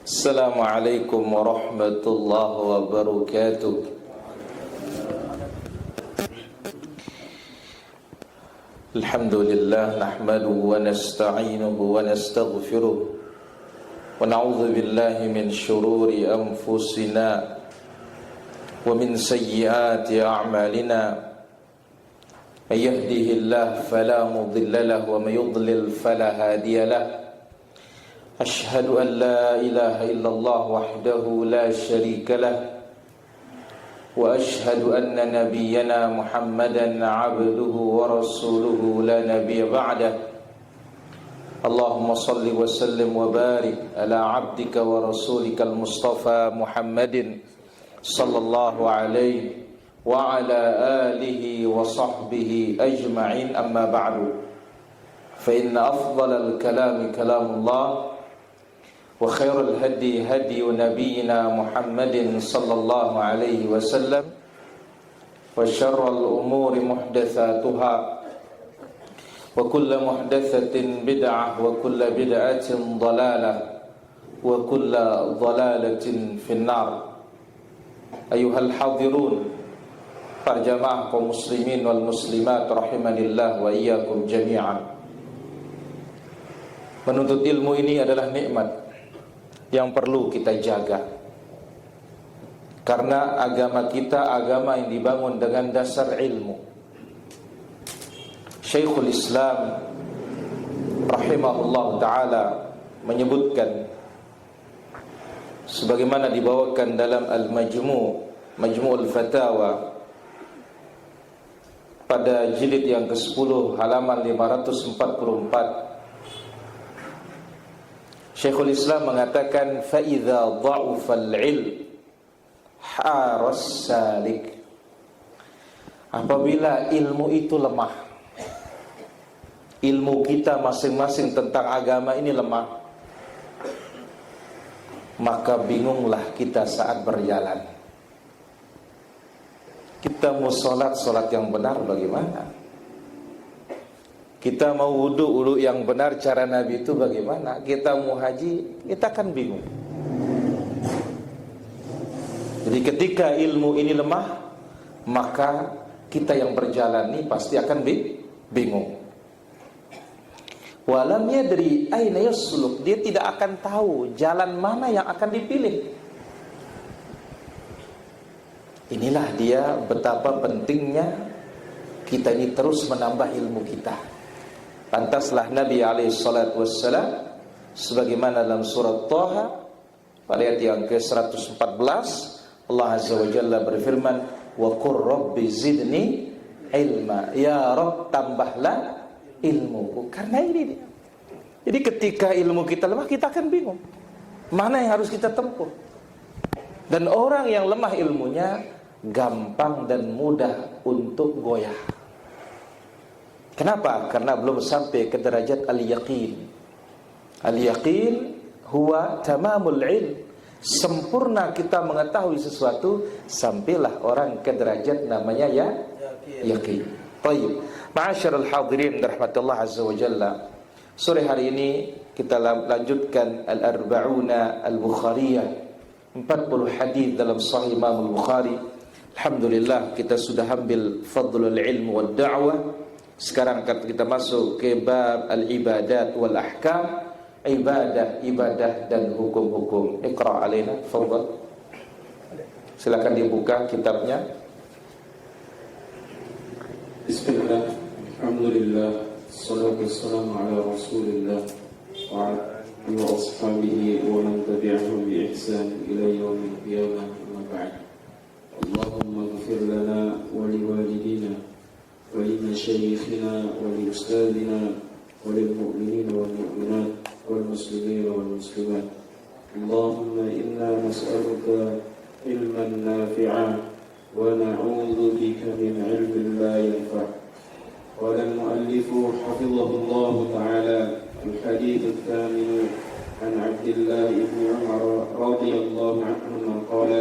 Assalamualaikum warahmatullahi wabarakatuh. Alhamdulillah nahmaduhu wa nasta'inuhu wa nastaghfiruh wa na'udzu billahi min shururi anfusina wa min sayyiati a'malina. May yahdihillahu fala mudilla lahu wa may yudlil fala hadiya lahu. Ashhadu an la ilaha illallah wahdahu la syarika lah wa ashhadu anna nabiyyana Muhammadan abduhu wa rasuluhu la nabiyya ba'dah. Allahumma salli wa sallim wa barik ala abdika wa rasulika al-mustafa Muhammadin sallallahu alaihi wa ala alihi wa sahbihi ajma'in, amma ba'du. Fa inna afdalal kalami kalamullah wa khairul hadi hadi nabiyyina Muhammadin sallallahu alaihi wasallam wa syarrul umuri muhdatsatuha wa kullu muhdatsatin bid'ah wa kullu bid'atin dhalalah wa kullu dhalalatin finnar. Ayuhal hadirun, para jamaah kaum muslimin wal muslimat rahimanillah wa iyyakum jami'an. Menuntut ilmu ini adalah nikmat yang perlu kita jaga, karena agama kita agama yang dibangun dengan dasar ilmu. Syekhul Islam rahimahullah ta'ala menyebutkan, sebagaimana dibawakan dalam Majmu'ul Fatawa pada jilid yang ke-10 halaman 544, Syekhul Islam mengatakan, فَإِذَا ضَعُفَ الْعِلْمِ حَارَ السَّالِكِ. Apabila ilmu itu lemah, ilmu kita masing-masing tentang agama ini lemah, maka bingunglah kita saat berjalan. Kita mau sholat yang benar bagaimana? Kita mau wudu yang benar cara Nabi itu bagaimana? Kita mau haji, kita kan bingung. Jadi ketika ilmu ini lemah, maka kita yang berjalan ini pasti akan bingung. Walam yadri aina yasluk, dia tidak akan tahu jalan mana yang akan dipilih. Inilah dia betapa pentingnya kita ini terus menambah ilmu kita. Pantaslah Nabi SAW sebagaimana dalam surat Thaha pada ayat yang ke-114, Allah Azza wa Jalla berfirman, wa qur rabbi zidni ilma, ya Rabb tambahlah ilmuku. Karena ini dia. Jadi ketika ilmu kita lemah, kita akan bingung mana yang harus kita tempuh. Dan orang yang lemah ilmunya gampang dan mudah untuk goyah. Kenapa? Karena belum sampai ke derajat al-yaqin. Al-yaqin huwa tamamul ilm. Sempurna kita mengetahui sesuatu, sampailah orang ke derajat namanya yaqin. Baik. Ma'asyiral hadirin rahmatullah azza wa jalla. Sore hari ini kita lanjutkan al-arba'una al-Bukhariyah. 40 hadis dalam Sahih Imam al-Bukhari. Alhamdulillah kita sudah ambil fadlul ilmu wad da'wah. Sekarang kita masuk ke bab al-ibadat wal ahkam, ibadah dan hukum-hukum. Iqra' alaina, fadhal. Silakan dibuka kitabnya. Bismillah, alhamdulillah, salatu wassalamu ala rasulillah wa ala alihi wa ashabihi wa man tabi'ahum bi ihsan ila yaumil qiyamah, amma ba'd. Allahumma ighfir lana wa liwalidina ولمشايخنا ولأستاذنا وللمؤمنين والمؤمنات والمسلمين والمسلمات. اللهم إنا نسألك علما نافعا ونعوذ بك من علم لا ينفع. قال المؤلف حفظه الله تعالى الحديث الثامن عن عبد الله بن عمر رضي الله عنهما قال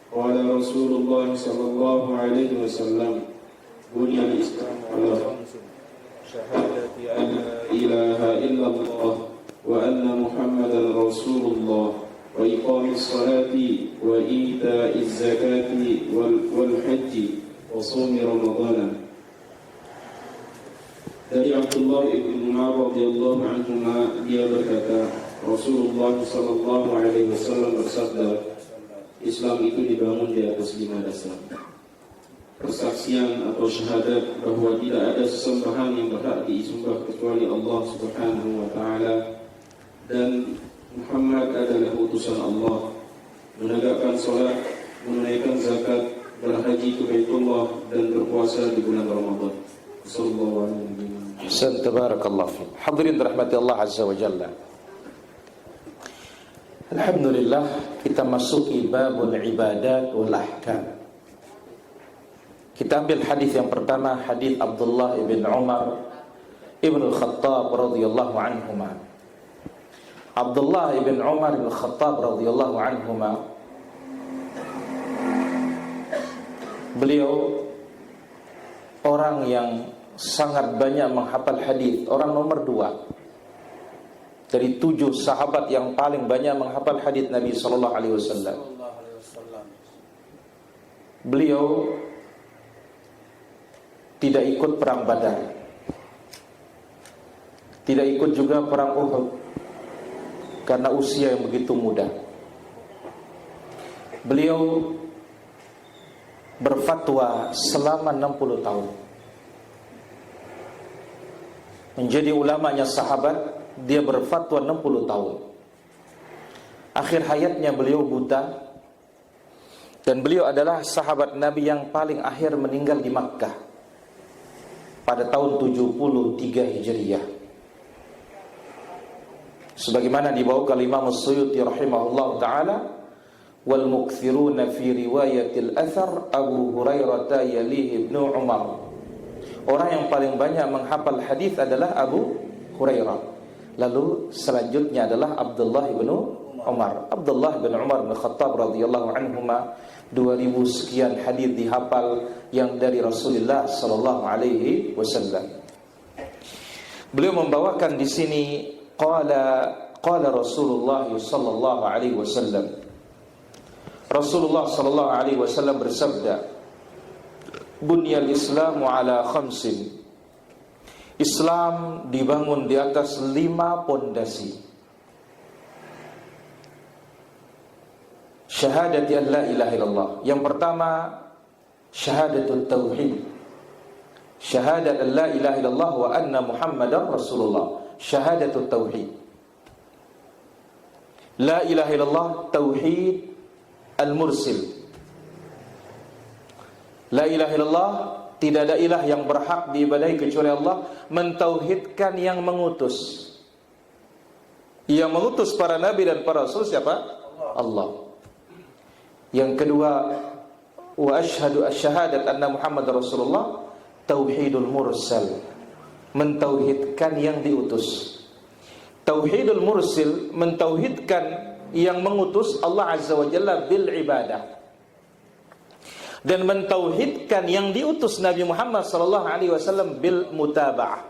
قال رسول الله صلى الله عليه وسلم بني الإسلام على خمس: شهادة أن لا إله إلا الله وأن محمدا رسول الله وإقام الصلاة وإيتاء الزكاة والحج وصوم رمضان. Dari Abdullah ibn Umar radhiyallahu anhuma, dia berkata, Rasulullah sallallahu alaihi wasallam bersabda, Islam itu dibangun di atas 5 dasar. Persaksian atau syahadat bahwa tidak ada sesembahan yang berhak disembah kecuali Allah Subhanahu wa taala dan Muhammad adalah utusan Allah, menegakkan salat, menunaikan zakat, berhaji ke Baitullah dan berpuasa di bulan Ramadan. Sallallahu alaihi wasallam. Tabarakallah fi. Hadirin rahmati Allah azza wa jalla. Alhamdulillah, kita masuki babul ibadat wal ahkam. Kita ambil hadis yang pertama, hadis Abdullah ibn Umar ibn al-Khattab radhiyallahu anhuma. Abdullah ibn Umar ibn al-Khattab radhiyallahu anhuma, beliau orang yang sangat banyak menghafal hadis, orang nomor 2 dari 7 sahabat yang paling banyak menghafal hadis Nabi sallallahu alaihi wasallam. Beliau tidak ikut perang Badar, tidak ikut juga perang Uhud karena usia yang begitu muda. Beliau berfatwa selama 60 tahun. Menjadi ulamanya sahabat, dia berfatwa 60 tahun. Akhir hayatnya beliau buta, dan beliau adalah sahabat Nabi yang paling akhir meninggal di Makkah pada tahun 73 Hijriah. Sebagaimana dibawa oleh Imam As-Suyuti rahimahullah ta'ala, wal mukthiruna fi riwayatil athar Abu Hurairah yalihi Ibnu Umar. Orang yang paling banyak menghafal hadis adalah Abu Hurairah. Lalu selanjutnya adalah Abdullah bin Umar. Abdullah bin Umar bin Khattab radhiyallahu anhuma, 2000 sekian hadis dihafal yang dari Rasulullah sallallahu alaihi wasallam. Beliau membawakan di sini qala Rasulullah sallallahu alaihi wasallam. Rasulullah sallallahu alaihi wasallam bersabda, Bunyal Islamu ala khamsin. Islam dibangun di atas 5 pondasi. Syahadati an la ilaha illallah. Yang pertama, syahadatul tauhid. Syahadat an la ilaha illallah wa anna Muhammadar Rasulullah. Syahadatul tauhid. La ilaha illallah, tauhid al-mursil. La ilaha illallah, tidak ada ilah yang berhak diibadahi kecuali Allah, mentauhidkan yang mengutus. Yang mengutus para nabi dan para rasul siapa? Allah. Yang kedua, wa asyhadu asyhadat anna Muhammad Rasulullah, tauhidul mursal, mentauhidkan yang diutus. Tauhidul mursil, mentauhidkan yang mengutus Allah Azza wa Jalla bil ibadah, dan mentauhidkan yang diutus Nabi Muhammad sallallahu alaihi wasallam bil mutaba'ah,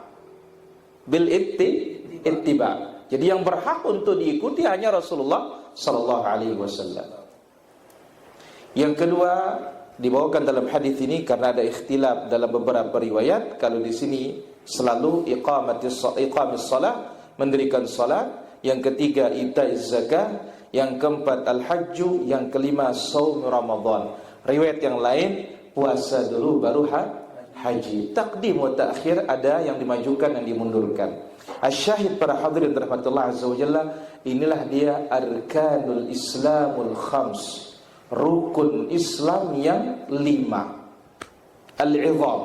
bil ittiba. Jadi yang berhak untuk diikuti hanya Rasulullah sallallahu alaihi wasallam. Yang kedua, dibawakan dalam hadis ini karena ada ikhtilaf dalam beberapa riwayat. Kalau di sini selalu iqamis shalah, mendirikan salat. Yang ketiga, itaiz zakah. Yang keempat, al-hajju. Yang kelima, shaum Ramadan. Riwayat yang lain, puasa dulu baru haji. Taqdim wa ta'khir, ada yang dimajukan, yang dimundurkan. Asyahid para hadirin rahmatullah azza wa jalla, inilah dia arkanul Islamul khams, rukun Islam yang 5. Al-'idham.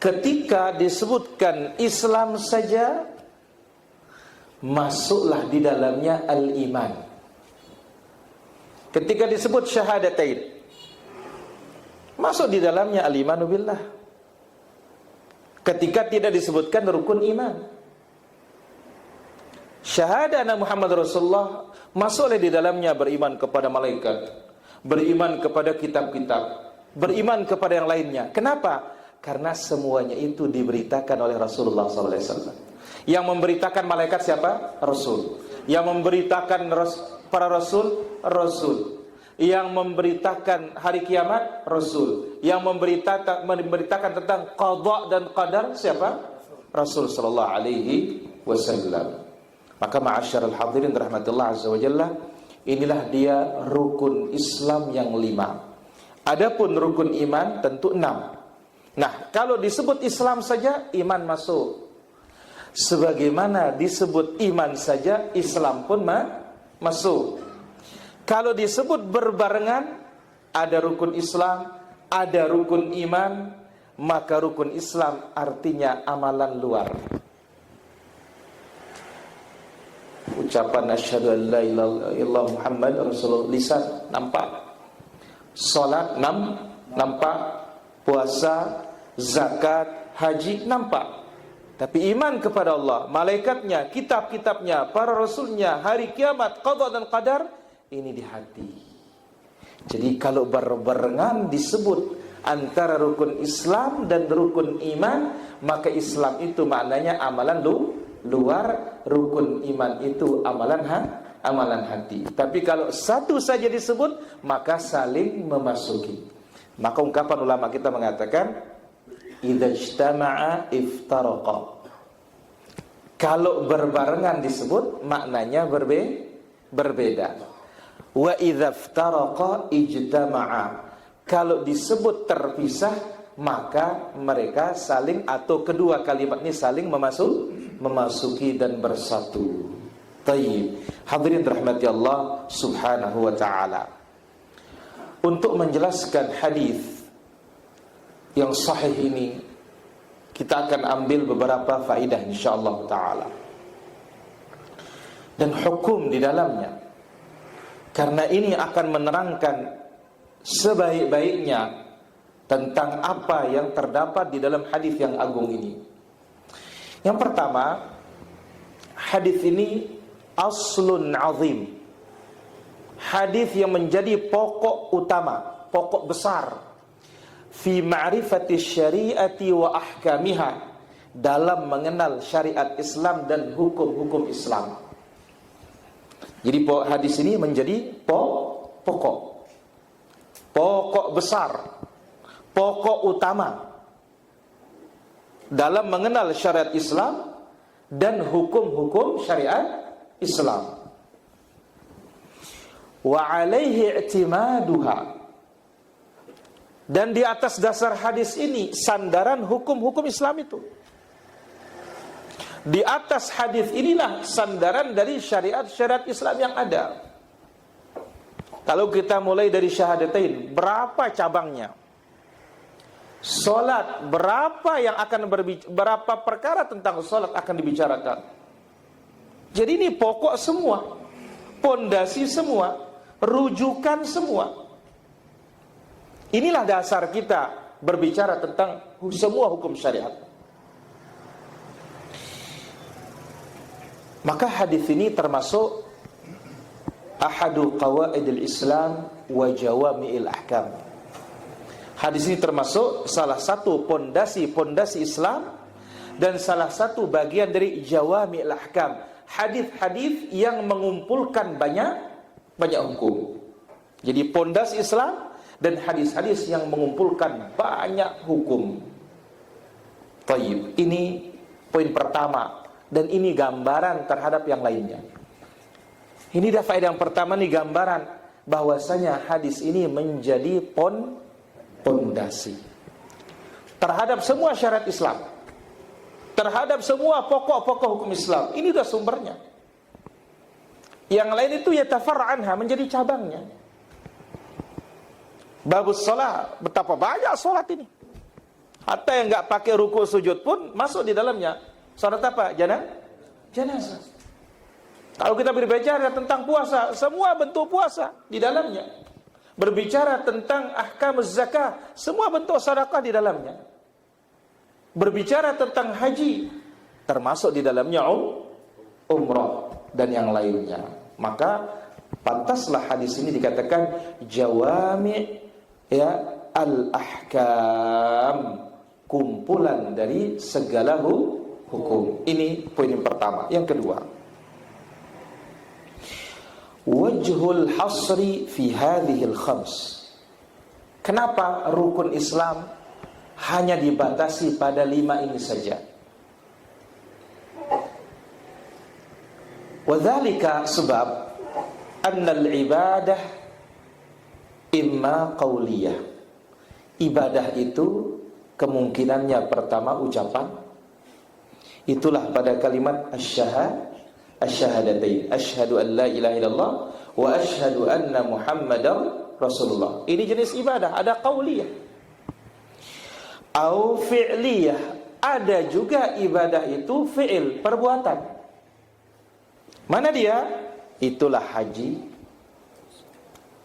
Ketika disebutkan Islam saja, masuklah di dalamnya al-iman. Ketika disebut syahadatain, masuk di dalamnya al-imanu billah. Ketika tidak disebutkan rukun iman, syahadat Muhammad Rasulullah, masuklah di dalamnya beriman kepada malaikat, beriman kepada kitab-kitab, beriman kepada yang lainnya. Kenapa? Karena semuanya itu diberitakan oleh Rasulullah SAW. Yang memberitakan malaikat siapa? Rasul. Yang memberitakan para rasul, Rasul. Yang memberitakan hari kiamat, Rasul. Yang memberitakan tentang qada dan qadar siapa? Rasul sallallahu alaihi wasallam. Maka ma'asyiral hadirin rahmatullah azza wa jalla, inilah dia rukun Islam yang 5. Adapun rukun iman tentu 6. Nah, kalau disebut Islam saja iman masuk. Sebagaimana disebut iman saja Islam pun masuk. Kalau disebut berbarengan, ada rukun Islam, ada rukun iman, maka rukun Islam artinya amalan luar. Ucapan asyhadu an la ilaha illallah Muhammad Rasulullah, lisan nampak, salat nampak, puasa, zakat, haji nampak. Tapi iman kepada Allah, malaikatnya, kitab-kitabnya, para rasulnya, hari kiamat, qada dan qadar, ini di hati. Jadi kalau berbarengan disebut antara rukun Islam dan rukun iman, maka Islam itu maknanya amalan luar, rukun iman itu amalan hati. Tapi kalau satu saja disebut, maka saling memasuki. Maka ungkapan ulama kita mengatakan, idza ijtama'a iftaraqa. Kalau berbarengan disebut, maknanya berbeda. Wa idza iftaraqa ijtama'a. Kalau disebut terpisah, maka mereka saling, atau kedua kalimat ini saling memasuki dan bersatu. Tayyib. Hadirin rahmati Allah subhanahu wa ta'ala. Untuk menjelaskan hadis yang sahih ini, kita akan ambil beberapa faedah insyaallah ta'ala dan hukum di dalamnya, karena ini akan menerangkan sebaik-baiknya tentang apa yang terdapat di dalam hadis yang agung ini. Yang pertama, hadis ini aslun azim, hadis yang menjadi pokok utama, pokok besar fi ma'rifati syariati wa ahkamiha, dalam mengenal syariat Islam dan hukum-hukum Islam. Jadi hadis ini menjadi pokok besar, pokok utama dalam mengenal syariat Islam dan hukum-hukum syariat Islam. Wa alaihi i'timaduha, dan di atas dasar hadis ini sandaran hukum-hukum Islam itu. Di atas hadis inilah sandaran dari syariat-syariat Islam yang ada. Kalau kita mulai dari syahadatain, berapa cabangnya? Salat, berapa yang akan berapa perkara tentang salat akan dibicarakan. Jadi ini pokok semua, pondasi semua, rujukan semua. Inilah dasar kita berbicara tentang semua hukum syariat. Maka hadis ini termasuk ahadu qawaidil Islam wa jawami'il ahkam. Hadis ini termasuk salah satu pondasi Islam dan salah satu bagian dari jawami'il ahkam. Hadis-hadis yang mengumpulkan banyak hukum. Jadi pondasi Islam dan hadis-hadis yang mengumpulkan banyak hukum. Tayyib. Ini poin pertama, dan ini gambaran terhadap yang lainnya. Ini dah faedah yang pertama, nih gambaran bahwasanya hadis ini menjadi pondasi terhadap semua syariat Islam, terhadap semua pokok-pokok hukum Islam. Ini dah sumbernya. Yang lain itu yatafar'anha, menjadi cabangnya. Babus salat, betapa banyak salat ini. Hatta yang enggak pakai ruku sujud pun masuk di dalamnya. Salat apa? Janazah. Kalau kita berbicara tentang puasa, semua bentuk puasa di dalamnya. Berbicara tentang ahkam zakah, semua bentuk sedekah di dalamnya. Berbicara tentang haji, termasuk di dalamnya umrah dan yang lainnya. Maka pantaslah hadis ini dikatakan jawami' ya al-ahkam, kumpulan dari segala hukum. Ini poin yang pertama. Yang kedua, wajhul hasri fi hadhil khams. Kenapa rukun Islam hanya dibatasi pada 5 ini saja? Wadzalika, sebab annal ibadah imma qauliyah. Ibadah itu kemungkinannya pertama ucapan. Itulah pada kalimat asyhadatain, asyhadu an la ilaha illallah wa asyhadu anna muhammadar rasulullah. Ini jenis ibadah, ada qauliyah au fi'liyah. Ada juga ibadah itu fi'il, perbuatan. Mana dia? Itulah haji,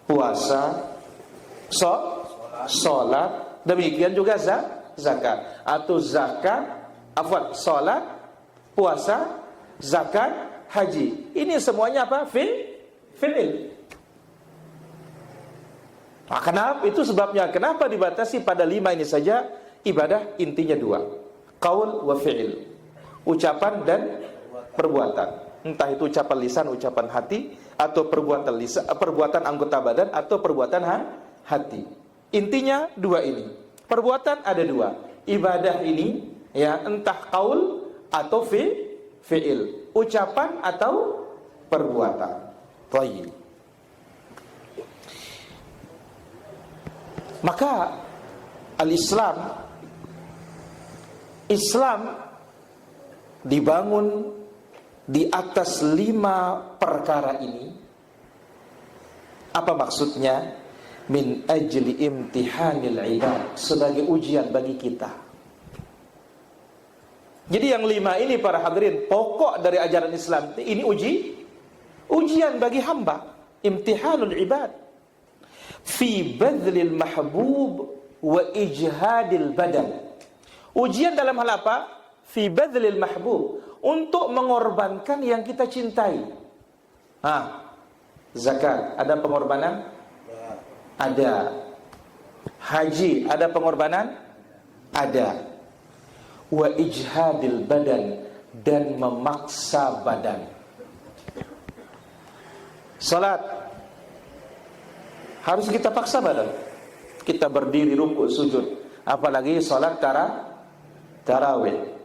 puasa, salat, demikian juga zakat. Atau salat, puasa, zakat, haji. Ini semuanya apa? Fi'il. Nah, kenapa? Itu sebabnya kenapa dibatasi pada 5 ini saja. Ibadah intinya 2, qaul wa fi'il, ucapan dan perbuatan. Entah itu ucapan lisan, ucapan hati, atau perbuatan lisan, perbuatan anggota badan, atau perbuatan hati. Intinya 2 ini. Perbuatan ada 2. Ibadah ini ya entah qaul atau fi'il, ucapan atau perbuatan. Baik. Maka Islam dibangun di atas 5 perkara ini. Apa maksudnya? Min ajli imtihanil ibad, sebagai ujian bagi kita. Jadi yang 5 ini para hadirin, pokok dari ajaran Islam ini ujian bagi hamba. Imtihanul ibad fi badlil mahbub wa ijhadil badan. Ujian dalam hal apa? Fi badlil mahbub, untuk mengorbankan yang kita cintai. Zakat, ada pengorbanan? Ada. Haji, ada pengorbanan? Ada. Wa ijhadil badan, dan memaksa badan. Salat harus kita paksa badan. Kita berdiri, rukuk, sujud. Apalagi salat tarawih.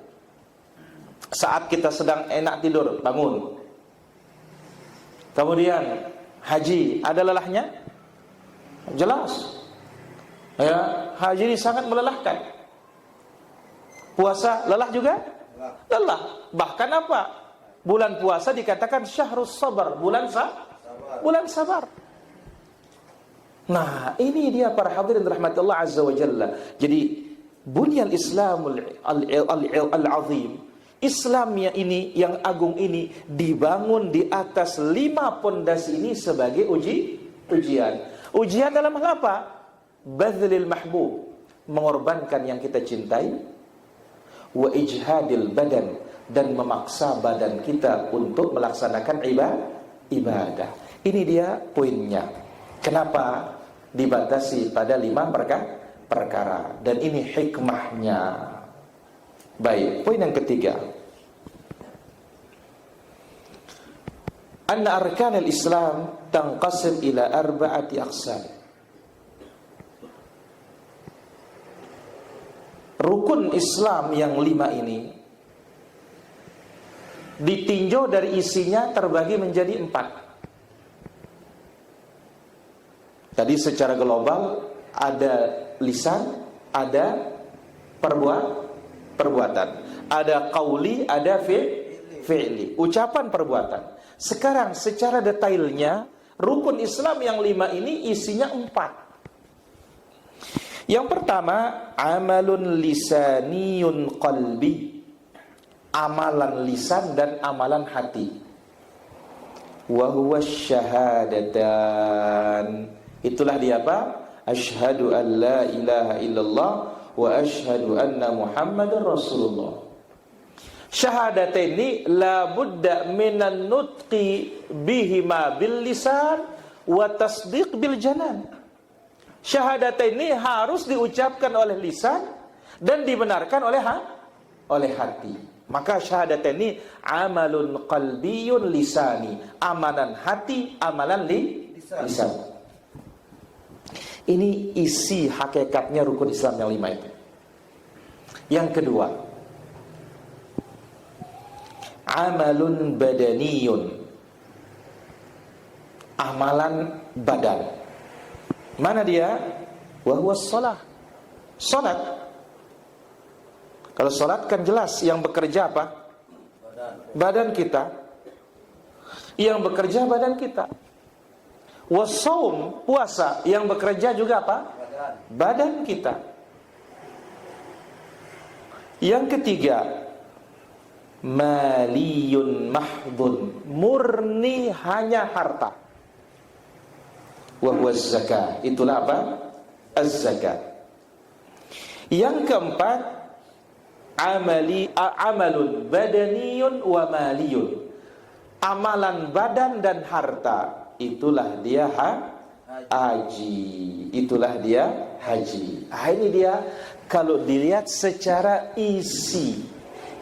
Saat kita sedang enak tidur, bangun. Kemudian haji, ada lelahnya? Jelas. Ya, haji ini sangat melelahkan. Puasa lelah juga? Lelah. Bahkan apa? Bulan puasa dikatakan syahrus sabar, bulan sabar. Nah, ini dia para hadirin rahmatullah azza wa jalla. Jadi bunyal Islamul al-azim, Islamnya ini yang agung ini dibangun di atas 5 pondasi ini sebagai ujian. Ujian dalam hal apa? Badlil mahbub, mengorbankan yang kita cintai, wa ijhadil badan, dan memaksa badan kita untuk melaksanakan ibadah. Ini dia poinnya. Kenapa dibatasi pada 5 perkara? Dan ini hikmahnya. Baik, poin yang ketiga. Anna arkanul Islam tanqasim ila 4 aqsam. Rukun Islam yang 5 ini ditinjau dari isinya terbagi menjadi 4. Tadi secara global ada lisan, ada perbuatan, ada qauli, ada fi'li, ucapan, perbuatan. Sekarang secara detailnya rukun Islam yang 5 ini isinya 4. Yang pertama, amalun lisaniyun qalbi, amalan lisan dan amalan hati. Wa huwa syahadatan, itulah dia apa? Asyhadu an la ilaha illallah wa asyhadu anna muhammadar rasulullah. Syahadataini la budda minan nutqi bihima bil lisan wa tasdiq bil janan. Syahadataini harus diucapkan oleh lisan dan dibenarkan oleh hati. Maka syahadat ini amalun qalbiyun lisani, amalan hati, amalan lisan. Ini isi hakikatnya rukun Islam yang 5 itu. Yang kedua, amalun badaniyun, amalan badan. Mana dia? Wa huwa shalah. Salat. Kalau salat kan jelas yang bekerja apa? Badan kita. Yang bekerja badan kita. Wasaum, puasa, yang bekerja juga apa? Badan kita. Yang ketiga, maliyun mahdun, murni hanya harta. Wa huwa zakat, itulah apa? Az-zakat. Yang keempat, amalun badaniyun wa maliyun, amalan badan dan harta, itulah dia haji. Itulah dia haji. Ini dia kalau dilihat secara isi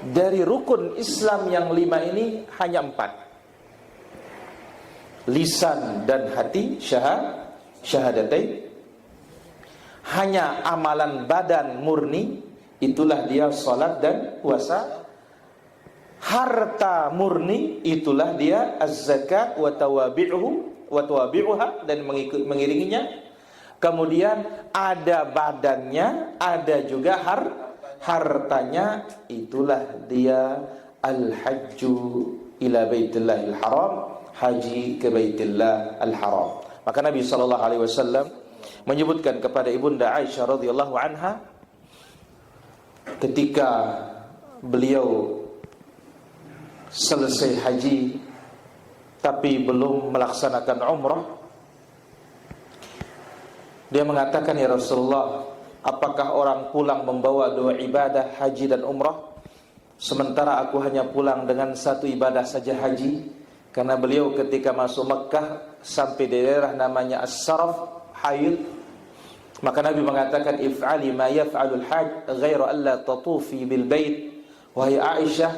dari rukun Islam yang 5 ini hanya 4. Lisan dan hati syahadatain. Hanya amalan badan murni, itulah dia salat dan puasa. Harta murni, itulah dia az-zakat wa tawabi'uha, dan mengiringinya. Kemudian ada badannya, ada juga hartanya, itulah dia al-hajju ila baitillahil haram, haji ke Baitillahil Haram. Maka Nabi SAW menyebutkan kepada Ibunda Aisyah radhiyallahu anha ketika beliau selesai haji tapi belum melaksanakan umrah, dia mengatakan, ya Rasulullah, apakah orang pulang membawa 2 ibadah haji dan umrah, sementara aku hanya pulang dengan 1 ibadah saja haji? Karena beliau ketika masuk Mekah sampai di daerah namanya As-Saraf, haid, maka Nabi mengatakan, if'ali ma yaf'alul hajj ghairu alla tatufi bil bait. Wahai Aisyah,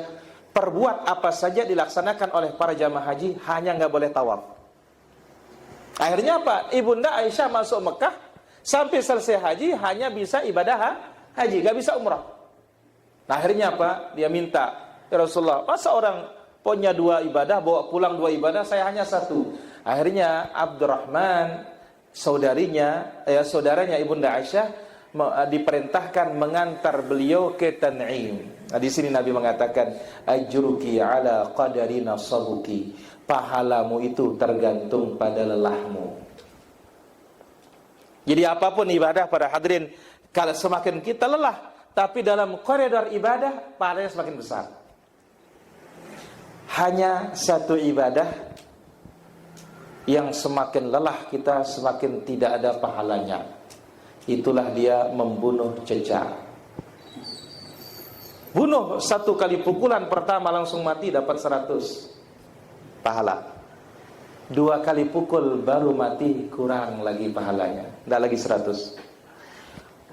perbuat apa saja dilaksanakan oleh para jamaah haji, hanya nggak boleh tawaf. Akhirnya apa? Ibunda Aisyah masuk Mekah sampai selesai haji hanya bisa ibadah haji, nggak bisa umrah. Nah, akhirnya apa? Dia minta, ya Rasulullah, masa orang punya 2 ibadah, bawa pulang 2 ibadah, saya hanya 1. Akhirnya Abdurrahman, saudaranya Ibunda Aisyah, diperintahkan mengantar beliau ke Tan'im. Nah, di sini Nabi mengatakan, ajruki ala qadari nasabuki, pahalamu itu tergantung pada lelahmu. Jadi apapun ibadah pada hadirin, kalau semakin kita lelah, tapi dalam koridor ibadah, pahalanya semakin besar. Hanya 1 ibadah yang semakin lelah kita, semakin tidak ada pahalanya. Itulah dia membunuh cecak. Bunuh 1 kali pukulan pertama langsung mati, dapat 100 pahala. 2 kali pukul baru mati, kurang lagi pahalanya, tidak lagi 100.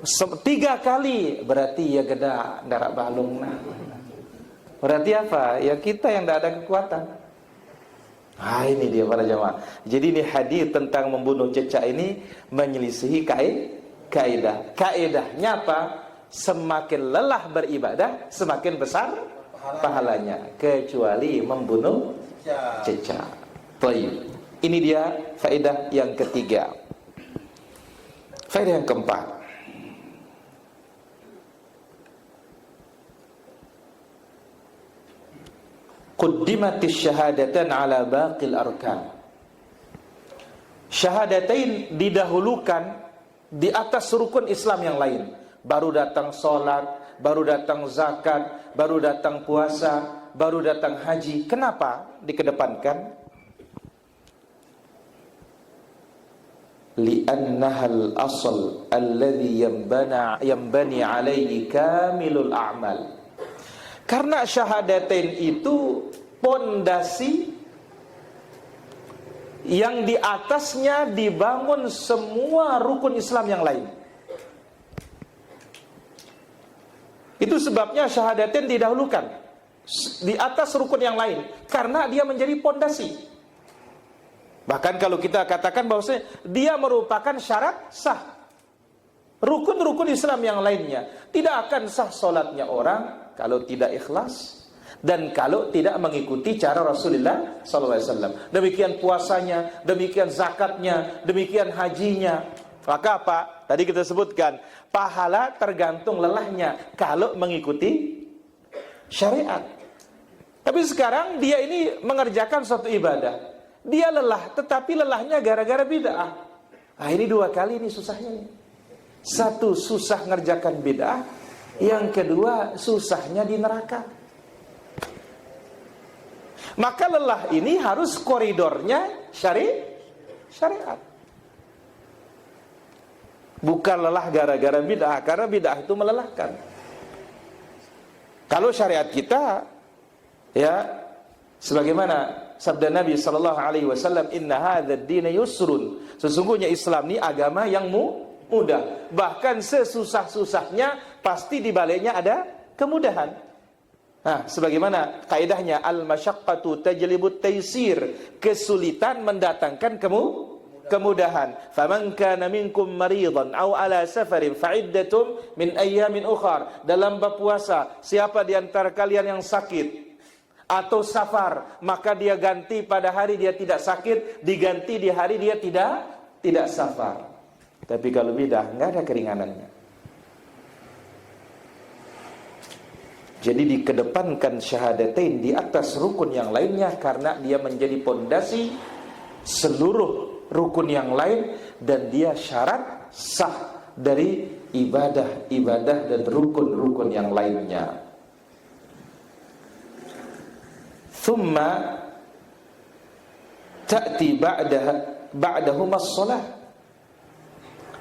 3 kali berarti ya geda darak balung. Berarti apa? Ya kita yang tidak ada kekuatan. Ini dia para jamaah. Jadi ini hadis tentang membunuh cecak ini menyelisihi kaidah. Kaidahnya apa? Semakin lelah beribadah, semakin besar pahalanya, kecuali membunuh cecak. Baik. Ini dia faedah yang ketiga. Faedah yang keempat, quddimatis syahadatain ala baqil arkan. Syahadatain didahulukan di atas rukun Islam yang lain. Baru datang sholat, baru datang zakat, baru datang puasa, baru datang haji. Kenapa dikedepankan? Li'annahal asal alladhi yambani alaihi kamilul a'mal. Karena syahadatain itu pondasi yang di atasnya dibangun semua rukun Islam yang lain. Itu sebabnya syahadatain didahulukan di atas rukun yang lain, karena dia menjadi pondasi. Bahkan kalau kita katakan bahwasanya dia merupakan syarat sah. Rukun-rukun Islam yang lainnya tidak akan sah solatnya orang kalau tidak ikhlas dan kalau tidak mengikuti cara Rasulullah SAW. Demikian puasanya, demikian zakatnya, demikian hajinya. Maka apa? Tadi kita sebutkan, pahala tergantung lelahnya kalau mengikuti syariat. Tapi sekarang dia ini mengerjakan suatu ibadah, dia lelah, tetapi lelahnya gara-gara bid'ah. Ah, ini dua kali ini susahnya nih. Satu, susah ngerjakan bid'ah. Yang kedua, susahnya di neraka. Maka lelah ini harus koridornya syariat. Bukan lelah gara-gara bid'ah, karena bid'ah itu melelahkan. Kalau syariat kita, ya, sebagaimana sabda Nabi sallallahu alaihi wasallam, "Inna hadzal din yusrun." Sesungguhnya Islam ini agama yang mudah. Bahkan sesusah-susahnya pasti di baliknya ada kemudahan. Nah, sebagaimana kaidahnya al-masyaqqatu tajlibut taysir, kesulitan mendatangkan kemudahan. Faman kana minkum maridan aw ala safarin fa'iddatum min ayyamin ukhar. Dalam bab puasa, siapa di antara kalian yang sakit atau safar, maka dia ganti pada hari dia tidak sakit, diganti di hari dia tidak safar. Tapi kalau bidah enggak ada keringanannya. Jadi dikedepankan syahadatain di atas rukun yang lainnya karena dia menjadi pondasi seluruh rukun yang lain dan dia syarat sah dari ibadah-ibadah dan rukun-rukun yang lainnya. Thumma ta'ti ba'dahuma as-salah.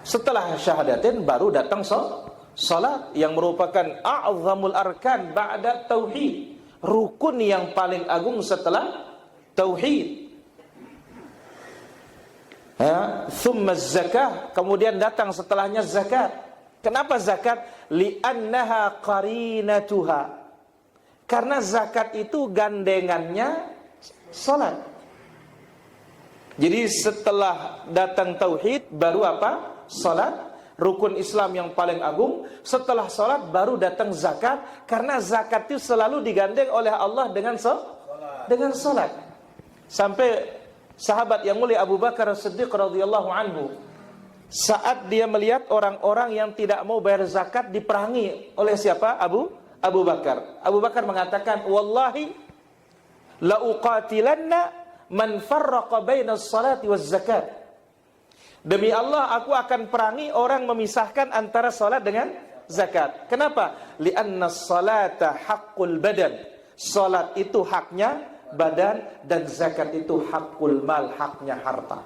Setelah syahadatain baru datang salat yang merupakan a'zamul arkan ba'da tauhid, rukun yang paling agung setelah tauhid. Ya, thumma zakah, kemudian datang setelahnya zakat. Kenapa zakat? Li'annaha qarinatuha. Karena zakat itu gandengannya salat. Jadi setelah datang tauhid baru apa? Salat, rukun Islam yang paling agung. Setelah salat baru datang zakat, karena zakat itu selalu digandeng oleh Allah dengan salat. Sampai sahabat yang mulia Abu Bakar As-Siddiq radhiyallahu anhu, saat dia melihat orang-orang yang tidak mau bayar zakat diperangi oleh siapa? Abu Bakar. Abu Bakar mengatakan, "Wallahi la uqatilanna man farraqa baina as-salati waz-zakat." Demi Allah, aku akan perangi orang memisahkan antara salat dengan zakat. Kenapa? Li'anna as-salata haqqul badan. Salat itu haknya badan dan zakat itu haqqul mal, haknya harta.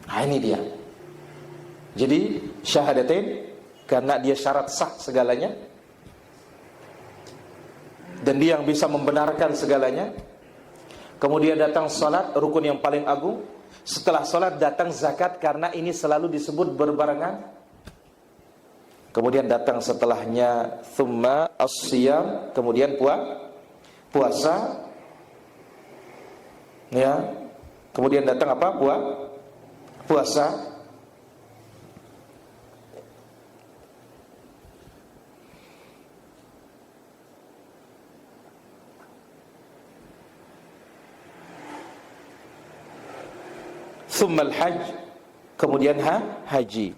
Nah, ini dia. Jadi syahadatain karena dia syarat sah segalanya dan dia yang bisa membenarkan segalanya. Kemudian datang salat, rukun yang paling agung. Setelah salat datang zakat karena ini selalu disebut berbarengan. Kemudian datang setelahnya thumma as-siyam, kemudian puasa. Ya. Kemudian datang apa? Puasa. Thummal hajj, kemudian haji.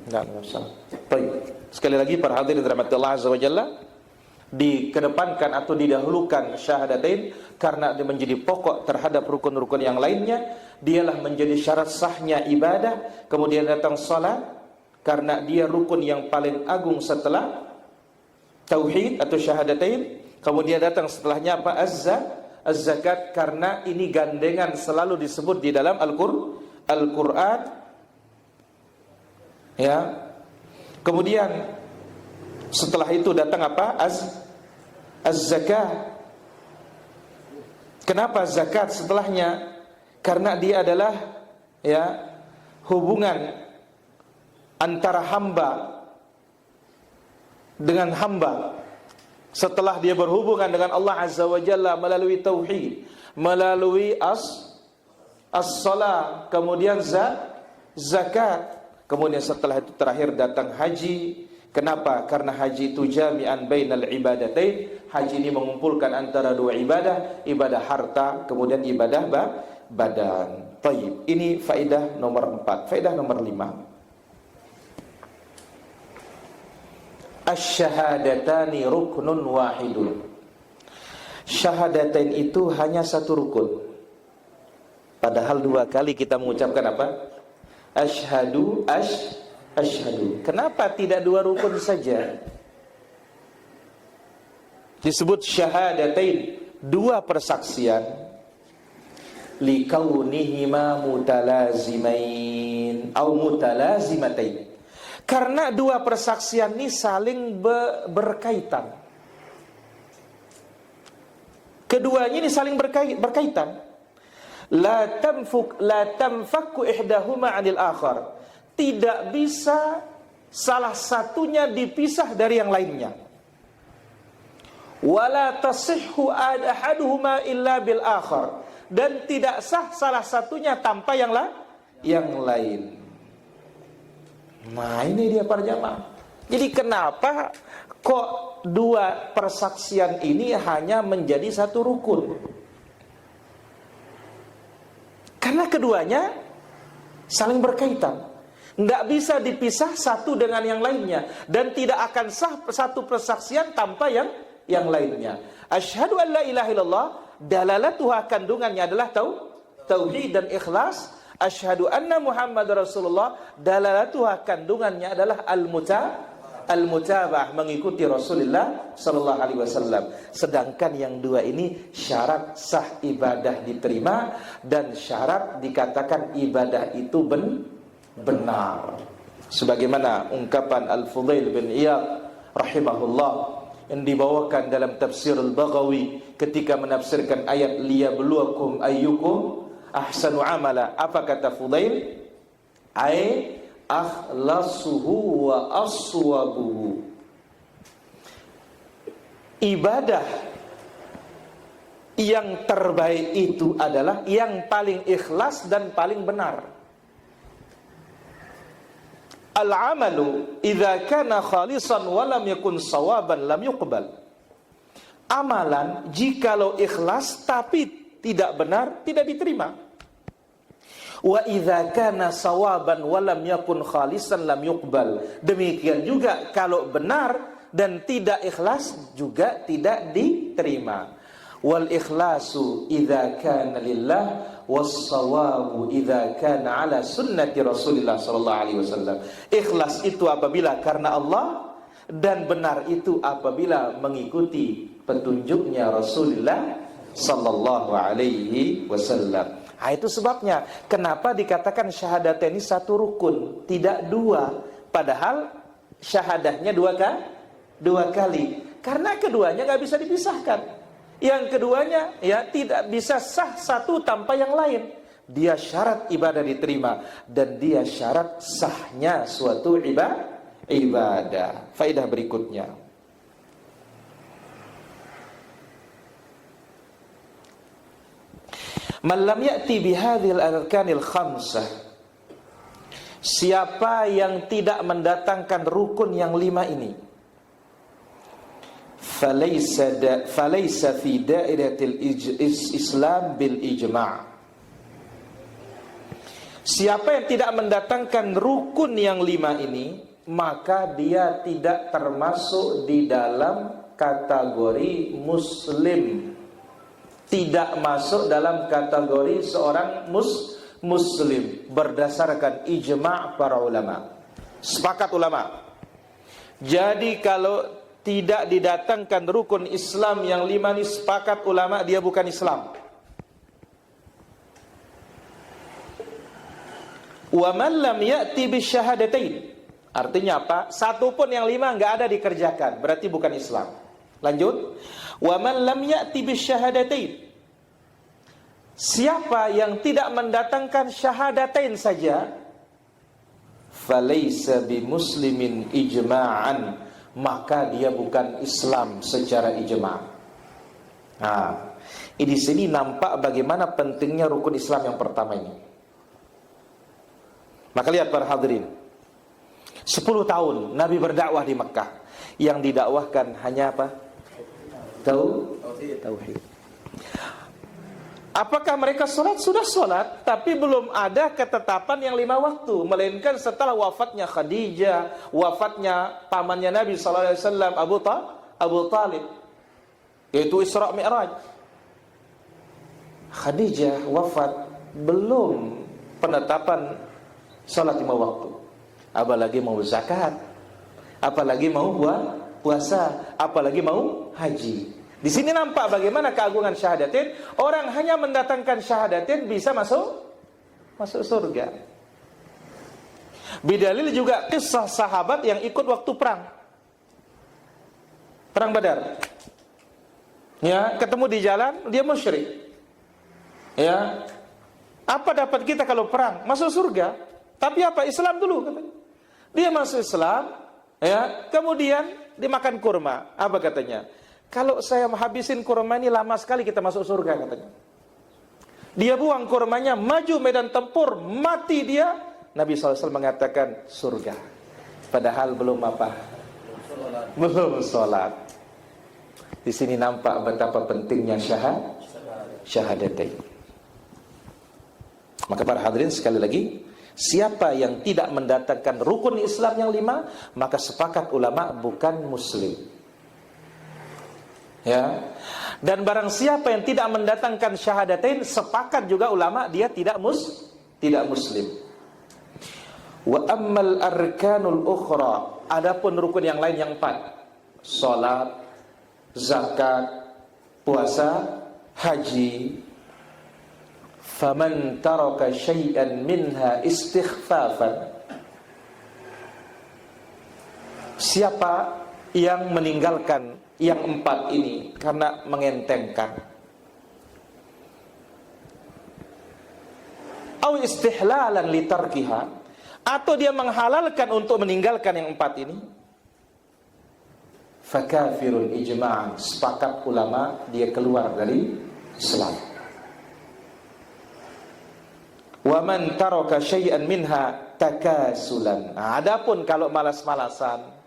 Enggak masalah. Baik. Sekali lagi para hadirin dirahmati Allah Azza wa Jalla, dikedepankan atau didahulukan syahadatain karena dia menjadi pokok terhadap rukun-rukun yang lainnya. Dialah menjadi syarat sahnya ibadah. Kemudian datang salat karena dia rukun yang paling agung setelah tauhid atau syahadatain. Kemudian datang setelahnya apa? Az-zakat karena ini gandengan selalu disebut di dalam Al-Qur'an. Ya. Kemudian setelah itu datang apa? Az-zakah. Kenapa zakat setelahnya? Karena dia adalah hubungan antara hamba dengan hamba. Setelah dia berhubungan dengan Allah Azza wa Jalla melalui tauhid, melalui as-salat, kemudian zakat, kemudian setelah itu terakhir datang haji. Kenapa? Karena haji itu jami'an bainal ibadatain. Haji ini mengumpulkan antara dua ibadah, ibadah harta, kemudian ibadah badan. Taib. Ini faedah nomor 4. Faedah nomor 5. Asy-syahadatani ruknun wahidun. Syahadatain itu hanya satu rukun. Padahal 2 kali kita mengucapkan apa? Asyhadu. Kenapa tidak 2 rukun saja? Disebut syahadatain, 2 persaksian. Likaunihima mutalazimain atau mutalazimatain. Karena 2 persaksian ini saling berkaitan. Keduanya ini saling berkaitan. La tamfakku ihdahuma 'anil akhar. Tidak bisa salah satunya dipisah dari yang lainnya. Wala tasihhu ahaduhuma illa bil akhar. Dan tidak sah salah satunya tanpa yang lain. Nah, ini dia para jamaah. Jadi kenapa kok 2 persaksian ini hanya menjadi satu rukun? Karena keduanya saling berkaitan. Nggak bisa dipisah satu dengan yang lainnya. Dan tidak akan sah satu persaksian tanpa yang lainnya. Asyhadu an la ilaha illallah, dalalatuha, kandungannya adalah tauhid dan ikhlas. Asyhadu anna Muhammad Rasulullah, dalalatuha, kandungannya adalah al-mutabah, mengikuti Rasulullah sallallahu alaihi wasallam. Sedangkan yang 2 ini syarat sah ibadah diterima dan syarat dikatakan ibadah itu benar. Sebagaimana ungkapan Al-Fudail bin Iyad rahimahullah yang dibawakan dalam tafsir Al-Baghawi ketika menafsirkan ayat liyabluwakum ayyukum ahsanu amala. Apa kata Fudail? Ai akhlasuhu wa aswabuhu. Ibadah yang terbaik itu adalah yang paling ikhlas dan paling benar. Al-amalu idza kana khalisan wa lam yakun sawaban lam yuqbal. Amalan jikalau ikhlas tapi tidak benar tidak diterima. Wa idza kana sawaban wa lam yakun khalisan lam yuqbal. Demikian juga kalau benar dan tidak ikhlas juga tidak diterima. Wal ikhlasu idza kana lillah was sawabu idza kana ala sunnati Rasulillah sallallahu alaihi wasallam. Ikhlas itu apabila karena Allah dan benar itu apabila mengikuti petunjuknya Rasulullah sallallahu alaihi wasallam. Nah, itu sebabnya kenapa dikatakan syahadat ini satu rukun, tidak 2. Padahal syahadahnya 2 kali. Karena keduanya nggak bisa dipisahkan. Yang keduanya tidak bisa sah satu tanpa yang lain. Dia syarat ibadah diterima dan dia syarat sahnya suatu ibadah. Faedah berikutnya. Man lam ya'ti bihadhil arkanil khamsah. Siapa yang tidak mendatangkan rukun yang 5 ini, falaysa fi dairatil Islam bil ijma'. Siapa yang tidak mendatangkan rukun yang 5 ini, maka dia tidak termasuk di dalam kategori muslim. Tidak masuk dalam kategori seorang muslim berdasarkan ijma' para ulama. Sepakat ulama. Jadi kalau tidak didatangkan rukun Islam yang 5 ini, sepakat ulama dia bukan Islam. Wa man lam ya'ti bisyahadatain. Artinya apa? Satu pun yang 5 enggak ada dikerjakan, berarti bukan Islam. Lanjut. Wa man lam ya'ti bisyahadatain. siapa yang tidak mendatangkan syahadatain saja, falaysa bimuslimin ijma'an, maka dia bukan Islam secara ijma'. Nah, di sini nampak bagaimana pentingnya rukun Islam yang pertama ini. Maka lihat para hadirin, 10 tahun Nabi berdakwah di Mekah. Yang didakwahkan hanya apa? Tauhid. Apakah mereka sholat? Sudah sholat, tapi belum ada ketetapan yang 5 waktu, melainkan setelah wafatnya Khadijah, wafatnya pamannya Nabi SAW, Abu Talib, yaitu Isra Mi'raj. Khadijah wafat, belum penetapan sholat 5 waktu, apalagi mau zakat, apalagi mau puasa, apalagi mau haji. Di sini nampak bagaimana keagungan syahadatain. Orang hanya mendatangkan syahadatain bisa masuk surga. Bidalil juga kisah sahabat yang ikut waktu perang Badar. Ya, ketemu di jalan, dia musyrik. Ya, apa dapat kita kalau perang? Masuk surga. Tapi apa? Islam dulu katanya. Dia masuk Islam, ya, kemudian dimakan kurma. Apa katanya? Kalau saya menghabisin kurma ini lama sekali kita masuk surga katanya. Dia buang kurmanya, maju medan tempur, mati dia. Nabi SAW mengatakan surga. Padahal belum apa? Belum sholat. Di sini nampak betapa pentingnya syahadatain. Maka para hadirin sekali lagi, siapa yang tidak mendatangkan rukun Islam yang 5, maka sepakat ulama bukan muslim. Ya. Dan barang siapa yang tidak mendatangkan syahadatain, sepakat juga ulama dia tidak muslim. Wa ammal arkanul ukhra, adapun rukun yang lain yang 4, salat, zakat, puasa, haji, faman taraka syai'an minha istighfafan, siapa yang meninggalkan yang 4 ini karena mengentengkan, au istihlalan litarkiha, atau dia menghalalkan untuk meninggalkan yang 4 ini, fakafirun ijma'an, sepakat ulama dia keluar dari Islam. Wa man taraka syai'an minha takasulan. Nah, adapun kalau malas-malasan,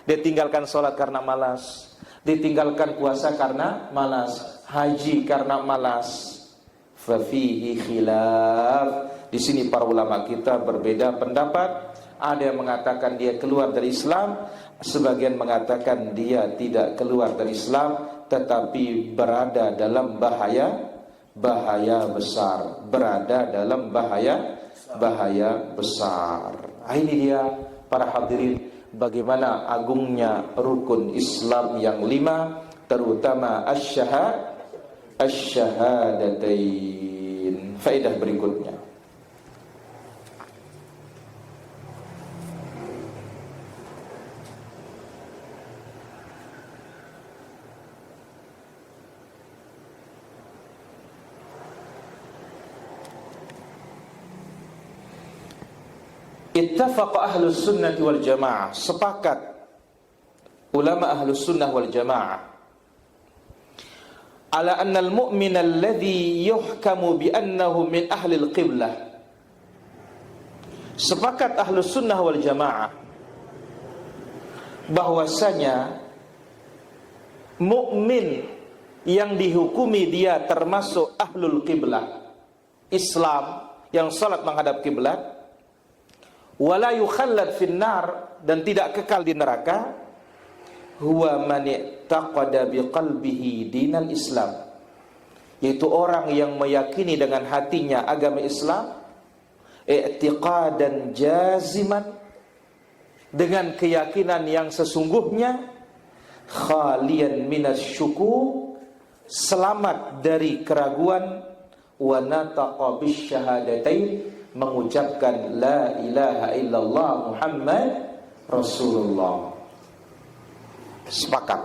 dia tinggalkan sholat karena malas, ditinggalkan puasa karena malas, haji karena malas, fafihi khilaf. Di sini para ulama kita berbeda pendapat. Ada yang mengatakan dia keluar dari Islam, sebagian mengatakan dia tidak keluar dari Islam, tetapi berada dalam bahaya besar, berada dalam bahaya besar. Ini dia para hadirin, bagaimana agungnya rukun Islam yang 5, terutama asyhadatain. Faedah berikutnya, ittafaqa ahlus sunnah wal jamaah, sepakat ulama ahlus sunnah wal jamaah ala anna al-mu'min alladhi yuhkamu bi annahu min ahli al-qiblah. Sepakat ahlus sunnah wal jamaah bahwasanya mukmin yang dihukumi dia termasuk ahlul qiblah, Islam yang salat menghadap kiblat, wala yukhallad finnar, dan tidak kekal di neraka, huwa man i'taqada biqalbihi dinal Islam, yaitu orang yang meyakini dengan hatinya agama Islam, i'tiqadan jaziman, dengan keyakinan yang sesungguhnya, khalian minas syukuk, selamat dari keraguan, wa nataqa bisyahadatain, mengucapkan la ilaha illallah Muhammad Rasulullah. Sepakat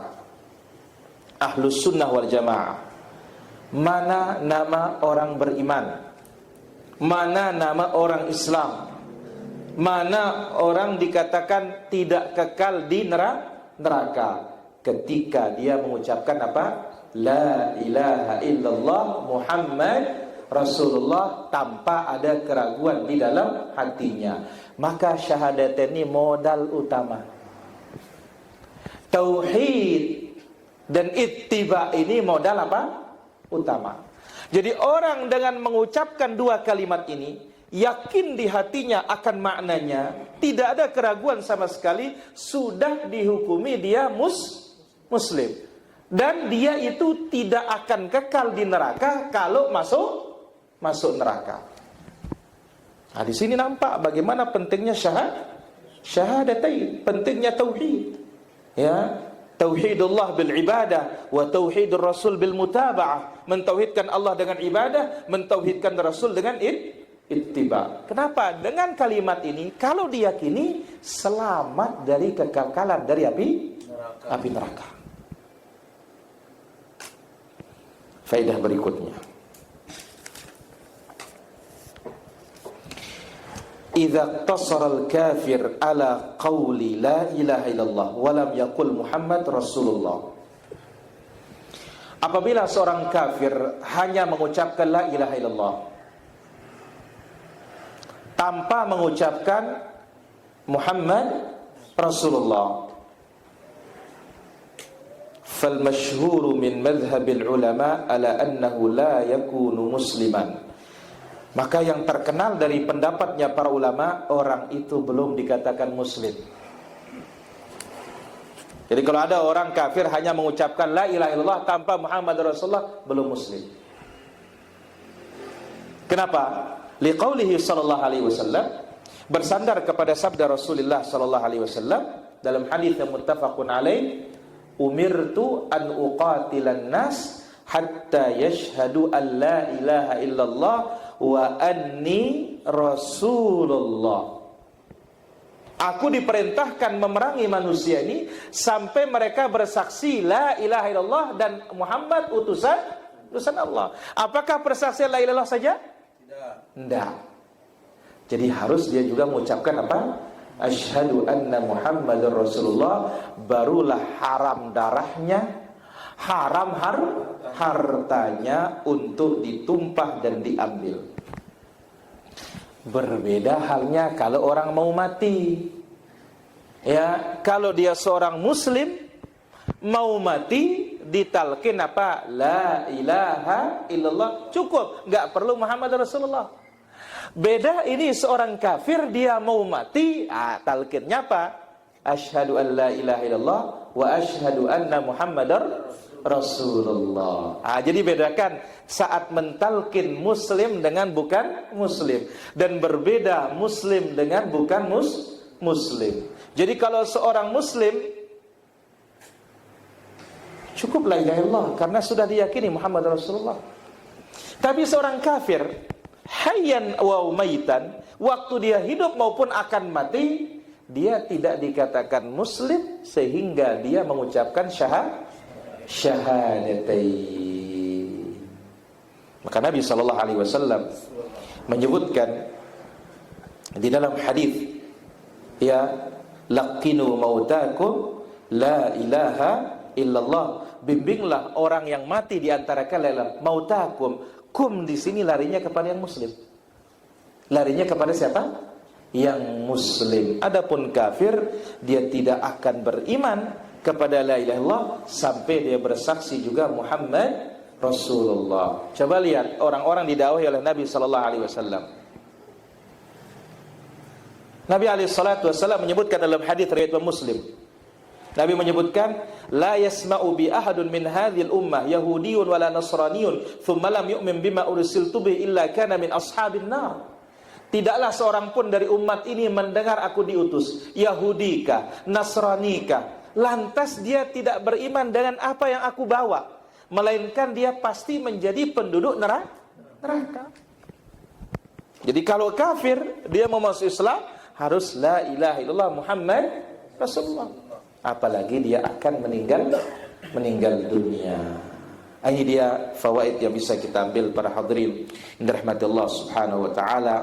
Ahlus sunnah wal jamaah mana nama orang beriman, mana nama orang Islam, mana orang dikatakan tidak kekal di neraka ketika dia mengucapkan apa? La ilaha illallah Muhammad Rasulullah, tanpa ada keraguan di dalam hatinya. Maka syahadat ini modal utama. Tauhid dan ittiba ini modal apa? Utama. Jadi orang dengan mengucapkan dua kalimat ini, yakin di hatinya akan maknanya, tidak ada keraguan sama sekali, sudah dihukumi dia muslim. Dan dia itu tidak akan kekal di neraka kalau masuk neraka. Nah, di sini nampak bagaimana pentingnya syahadatain, pentingnya tauhid. Ya, tauhidullah bil ibadah wa tauhidur rasul bil mutaba'ah. Mentauhidkan Allah dengan ibadah, mentauhidkan Rasul dengan ittiba. Kenapa? Dengan kalimat ini kalau diyakini selamat dari kekekalan dari api neraka. Faedah berikutnya, idza iqtasara al-kafir ala qawli la ilaha illallah wa lam yaqul Muhammad Rasulullah. Apabila seorang kafir hanya mengucapkan la ilaha illallah tanpa mengucapkan Muhammad Rasulullah, fal masyhuru min madhhabil ulama ala annahu la yakunu musliman. Maka yang terkenal dari pendapatnya para ulama, orang itu belum dikatakan muslim. Jadi kalau ada orang kafir hanya mengucapkan la ilaha illallah tanpa Muhammad Rasulullah, belum muslim. Kenapa? Liqaulihi sallallahu alaihi wasallam, bersandar kepada sabda Rasulullah sallallahu alaihi wasallam dalam hadis yang muttafaqun alaih, umirtu an uqatilan nas hatta yashhadu an la ilaha illallah wa anni rasulullah. Aku diperintahkan memerangi manusia ini sampai mereka bersaksi la ilaha illallah dan Muhammad utusan Allah. Apakah persaksian la ilaha illallah saja? Tidak. Jadi harus dia juga mengucapkan apa? Asyhadu anna Muhammadar Rasulullah. Barulah haram darahnya, haram hartanya untuk ditumpah dan diambil. Berbeda halnya kalau orang mau mati. Ya, kalau dia seorang muslim mau mati ditalkin apa? La ilaha illallah, cukup, enggak perlu Muhammad Rasulullah. Beda ini seorang kafir dia mau mati, talkinnya apa? Asyhadu an la ilaha illallah wa asyhadu anna Muhammadar Rasulullah. Jadi bedakan saat mentalkin muslim dengan bukan muslim, dan berbeda muslim dengan bukan muslim. Jadi kalau seorang muslim cukup la ilaha illallah karena sudah diyakini Muhammad Rasulullah. Tapi seorang kafir hayyan wa maitan, waktu dia hidup maupun akan mati, dia tidak dikatakan muslim sehingga dia mengucapkan syahadatain. Maka Nabi sallallahu alaihi wasallam menyebutkan di dalam hadis, ya, laqinu mautakum la ilaha illallah, bimbinglah orang yang mati di antara kalian. Mautakum, kum di sini larinya kepada yang muslim. Larinya kepada siapa? Yang muslim. Adapun kafir, dia tidak akan beriman kepada la ilaha illallah sampai dia bersaksi juga Muhammad Rasulullah. Coba lihat orang-orang didakwahi oleh Nabi sallallahu alaihi wasallam. Nabi alaihi salatu wasallam menyebutkan dalam hadis riwayat Muslim. Nabi menyebutkan, la yasma'u bi ahadun min hadhil ummah yahudiyyun wala nasraniyyun thumma lam yu'min bima ursiltu bihi illa kana min ashabin nar. Tidaklah seorang pun dari umat ini mendengar aku diutus, Yahudi kah, Nasrani kah, lantas dia tidak beriman dengan apa yang aku bawa, melainkan dia pasti menjadi penduduk neraka. Jadi kalau kafir dia mau masuk Islam harus la ilaha illallah Muhammad Rasulullah. Apalagi dia akan meninggal dunia. Ini dia fawaid yang bisa kita ambil para hadirin yang dirahmati Allah Subhanahu wa taala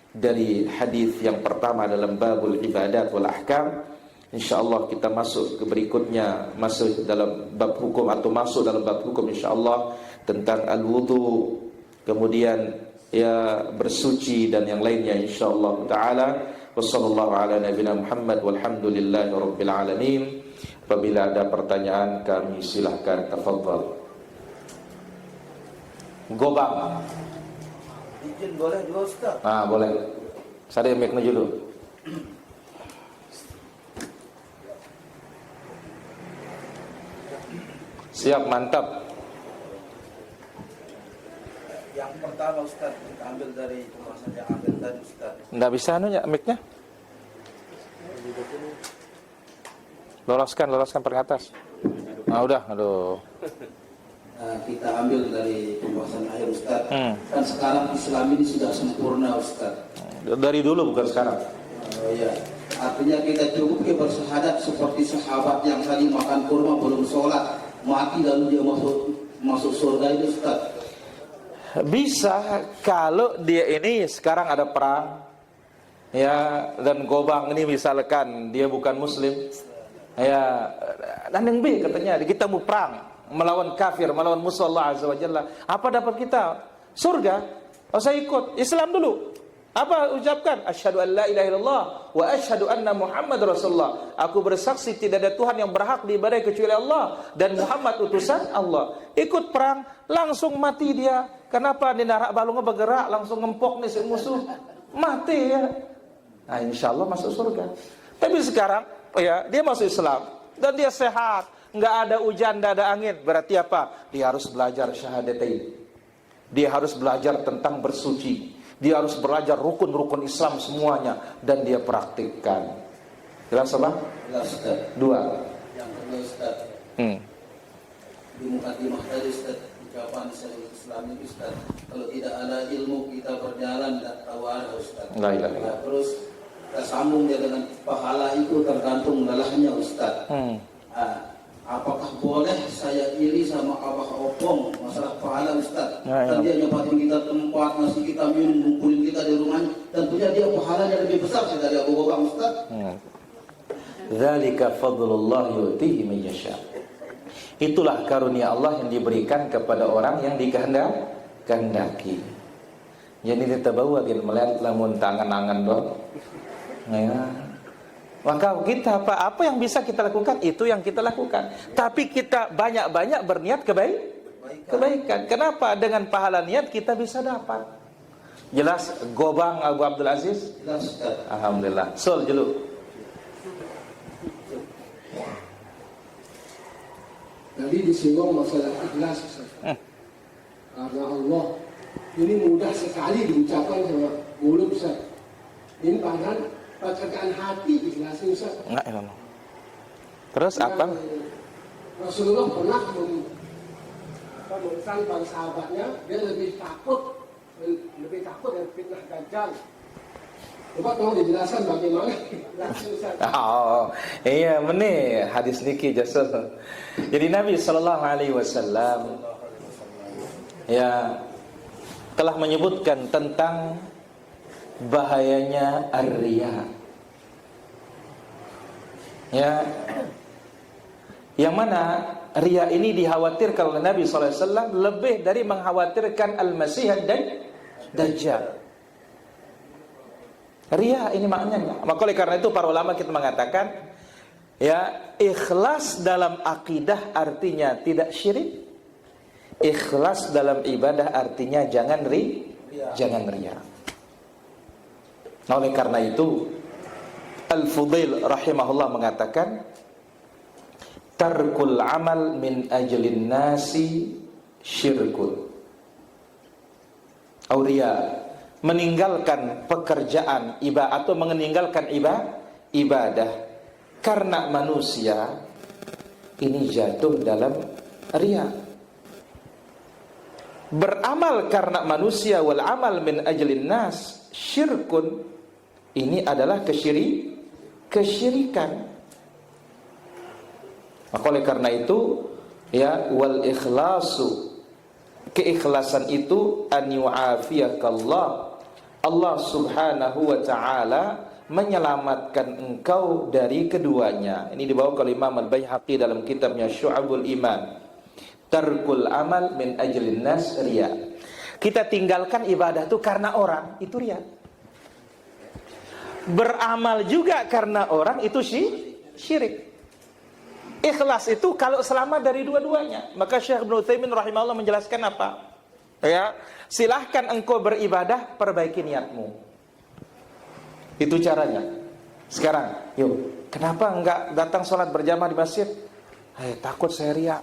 dari hadis yang pertama dalam babul ibadat wal ahkam. InsyaAllah kita masuk ke berikutnya, masuk dalam bab hukum atau masuk dalam bab hukum insyaAllah tentang al-wudu, kemudian ya bersuci dan yang lainnya insyaallah taala. Wassallallahu ala nabiyina Muhammad walhamdulillahi rabbil alamin. Apabila ada pertanyaan kami silahkan, tafadhal. Gobang. Izin boleh juga Ustaz? Boleh. Saya mic dulu. Siap, mantap. Yang pertama Ustaz, kita ambil dari pembahasan yang ambil tadi Ustaz. Nggak bisa anunya mic-nya. Loloskan per atas. Udah, aduh. Kita ambil dari pembahasan akhir Ustaz. Kan sekarang Islam ini sudah sempurna Ustaz. Dari dulu bukan sekarang. Iya. Artinya kita cukup bersyahadat seperti sahabat yang tadi makan kurma belum sholat, mati lalu dia masuk surga itu Ustaz. Bisa kalau dia ini sekarang ada perang, ya, dan Gobang ini misalkan dia bukan muslim, ya, dan yang B katanya kita mau perang melawan kafir, melawan musuh Allah Azza wa Jalla. Apa dapat kita? Surga. Saya ikut Islam dulu. Apa ucapkan? Asyhadu an la ilaha illallah wa asyhadu anna Muhammad Rasulullah. Aku bersaksi tidak ada Tuhan yang berhak diibadahi kecuali Allah dan Muhammad utusan Allah. Ikut perang, langsung mati dia. Kenapa? Di narak balungnya bergerak, langsung ngempok nih si musuh. Mati ya. Nah, insyaallah masuk surga. Tapi sekarang ya, dia masuk Islam dan dia sehat. Nggak ada hujan, nggak ada angin. Berarti apa? Dia harus belajar syahadatain. Dia harus belajar tentang bersuci. Dia harus belajar rukun-rukun Islam semuanya dan dia praktikkan. Jelas apa? Jelas Ustaz. 2. Yang kedua Ustaz. Di mukadimah tadi Ustaz, ucapan Syekhul Islam ini Ustaz, kalau tidak ada ilmu kita berjalan tidak tahu arah Ustaz. La ilaha illallah. Terus kita sambung dia dengan pahala itu tergantung lelahnya Ustaz. Apakah boleh saya iri sama Abah Opong masalah pahala Ustaz? Dan dia nyepatin kita tempat, ngasih kita minum, ngumpulin kita di rumahnya. Tentunya dia pahalanya lebih besar dari Abu Gobang Ustaz. Dzalika fadlullah yu'tihi man yasha. Itulah karunia Allah yang diberikan kepada orang yang dikehendaki. Jadi kita bawa gitu melihat lamun tangan-tangan dong. Ya. Maka kita apa yang bisa kita lakukan itu yang kita lakukan. Tapi kita banyak-banyak berniat kebaikan. Kenapa? Dengan pahala niat kita bisa dapat. Jelas Gobang Abu Abdul Aziz? Jelas Ustaz. Alhamdulillah. Sol dulu. Tadi disinggung masalah ikhlas Ustaz. Karena Allah ini mudah sekali diucapkan sama mulut Ustaz. Ini padahal pekerjaan hati ikhlas Ustaz. Enggak. Terus apa? Rasulullah pernah memesan para sahabatnya, dia lebih takut dari fitnah Dajjal. Coba tolong dijelaskan bagaimana ikhlas Ustaz. Iya benar hadis niki jasad. Jadi Nabi sallallahu alaihi wasallam ya telah menyebutkan tentang bahayanya ar-riya. Ya. Yang mana riya ini dikhawatirkan oleh Nabi sallallahu alaihi wasallam lebih dari mengkhawatirkan al-Masih dan Dajjal. Riya ini maknanya. Maka oleh karena itu para ulama kita mengatakan ya, ikhlas dalam akidah artinya tidak syirik. Ikhlas dalam ibadah artinya jangan riya. Nah, oleh karena itu Al-Fudail rahimahullah mengatakan tarkul amal min ajlin nasi syirkun. Auria, meninggalkan pekerjaan ibadah atau meninggalkan ibadah karena manusia ini jatuh dalam riya. Beramal karena manusia wal amal min ajlin nas syirkun, ini adalah kesyirikan. Maka oleh karena itu Ya, wal ikhlasu, keikhlasan itu an yu'afiyakallah, Allah Subhanahu wa taala menyelamatkan engkau dari keduanya. Ini dibawa oleh Imam Al-Baihaqi dalam kitabnya Syu'abul Iman. Tarkul amal min ajlin nas riya. Kita tinggalkan ibadah itu karena orang, itu riya. Beramal juga karena orang, itu syirik. Ikhlas itu kalau selamat dari dua-duanya. Maka Syekh Ibnu Utsaimin rahimahullah menjelaskan apa? Ya, silahkan engkau beribadah, perbaiki niatmu. Itu caranya. Sekarang, yuk, kenapa enggak datang sholat berjamaah di masjid? Takut saya riya.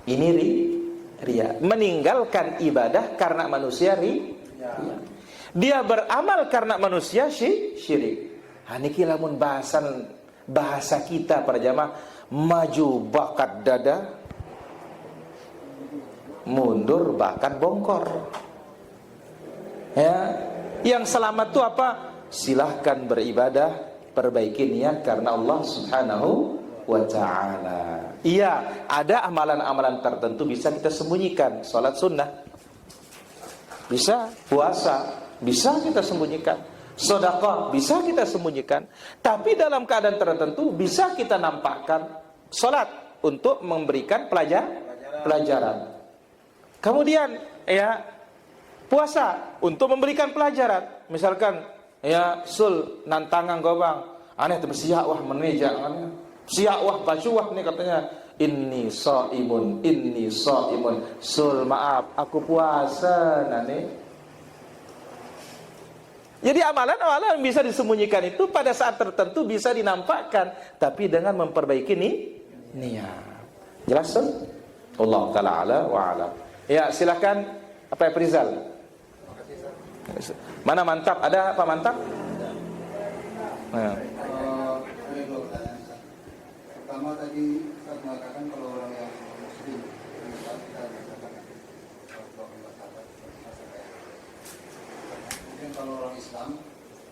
Ini riya. Meninggalkan ibadah karena manusia riya. Dia beramal karena manusia syirik. Niki lamun bahasa kita para jamaah, maju bakat dada, mundur bakat bongkor. Ya, yang selamat itu apa? Silahkan beribadah, perbaiki niat karena Allah Subhanahu wa ta'ala. Iya, ada amalan-amalan tertentu bisa kita sembunyikan. Salat sunnah bisa, puasa bisa kita sembunyikan, sedekah bisa kita sembunyikan. Tapi dalam keadaan tertentu bisa kita nampakkan. Salat untuk memberikan pelajaran. Kemudian ya, puasa untuk memberikan pelajaran. Misalkan ya, sul nantangan gobang, aneh tu siak wah meneja, siak wah bacuwah nih katanya. Inni shaimun, sul maaf aku puasa nane. Jadi amalan-amalan yang bisa disembunyikan itu pada saat tertentu bisa dinampakkan, tapi dengan memperbaiki niat. Jelas tuh? Allah taala ala wa ala. Ya, silakan apa ya, Prizal? Mana mantap? Ada Pak Mantap? Nah. Pertama tadi saya mengatakan kalau orang yang muslim kita mengatakan mungkin kalau orang Islam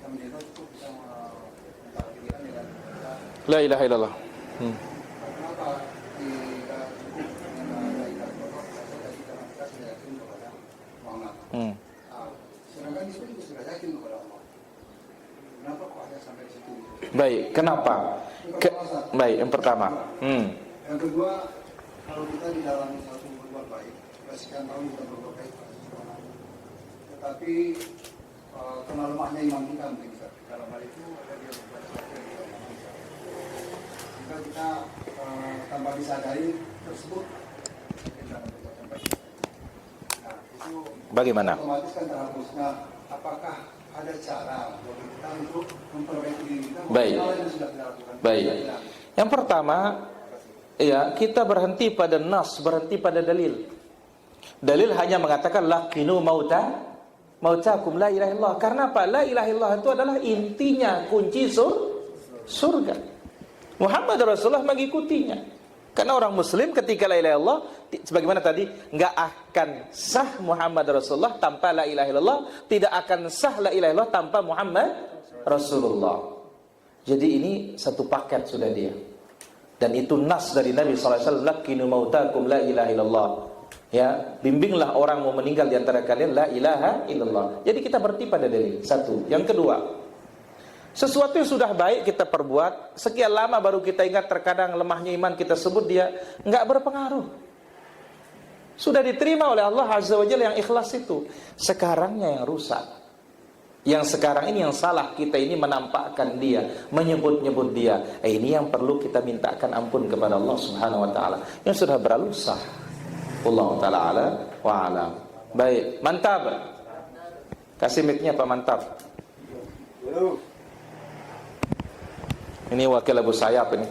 kami cukup bisa mentakdirkan dengan La ilaha illallah. Kenapa tidak cukup dengan la ilaha illallah saja kita sudah yakin kepada Muhammad. Sedangkan di sini sudah yakin kepada Allah. Kenapa kok ada sampai di situ? Baik, kenapa? Baik, yang pertama. Yang kedua, kalau kita di dalam satu berbuat baik, kita sekian tahun kita berbuat baik, tetapi karena lemahnya iman kita mungkin dalam hal itu ada dia berbuat sesuatu yang tidak bisa. Jika kita tanpa disadari tersebut, kita akan berbuat baik. Nah, itu bagaimana? otomatis kan terhapus. Nah, apakah ada cara bagi kita untuk memperbaiki diri kita? Baik. Baik. Yang pertama, ya, kita berhenti pada nas, berhenti pada dalil. Dalil hanya mengatakan laqinu mautakum la ilaha illallah. Karena apa? La ilaha illallah itu adalah intinya kunci surga. Muhammad Rasulullah mengikutinya. Karena orang muslim ketika la ilaha illallah, sebagaimana tadi, enggak akan sah Muhammad Rasulullah tanpa la ilaha illallah, tidak akan sah la ilaha illallah tanpa Muhammad Rasulullah. Jadi ini satu paket sudah dia. Dan itu nas dari Nabi SAW, laqinu mautakum la ilaha illallah. Ya, bimbinglah orang mau meninggal di antara kalian la ilaha illallah. Jadi kita berhenti pada dalil. Satu. Yang kedua, sesuatu yang sudah baik kita perbuat, sekian lama baru kita ingat, terkadang lemahnya iman kita sebut, dia enggak berpengaruh. Sudah diterima oleh Allah Azza wa Jalla yang ikhlas itu. Sekarangnya yang rusak. Yang sekarang ini yang salah, kita ini menampakkan dia, menyebut-nyebut dia. Ini yang perlu kita mintakan ampun kepada Allah Subhanahu wa taala. Yang sudah berlalu sah. Allah taala ala wa alam. Baik, mantap. Kasih mic-nya Pak Mantap. Ini wakil Abu Sayyaf ini.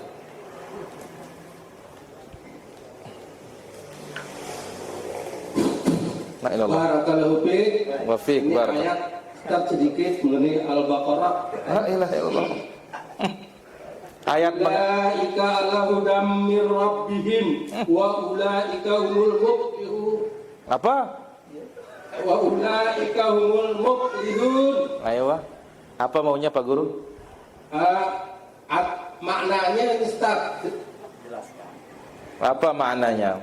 Nah, Barakallahu fiik. Wa fiik barak. Ayat kita sedikit mengenai Al-Baqarah. La ilaha illallah. Ayat Ulaika ala hudam mir rabbihim wa ulaika humul muflihun. apa? Wa ulaika humul muflihun. Ayo, apa maunya Pak Guru? Maknanya ini Ustaz, Apa maknanya?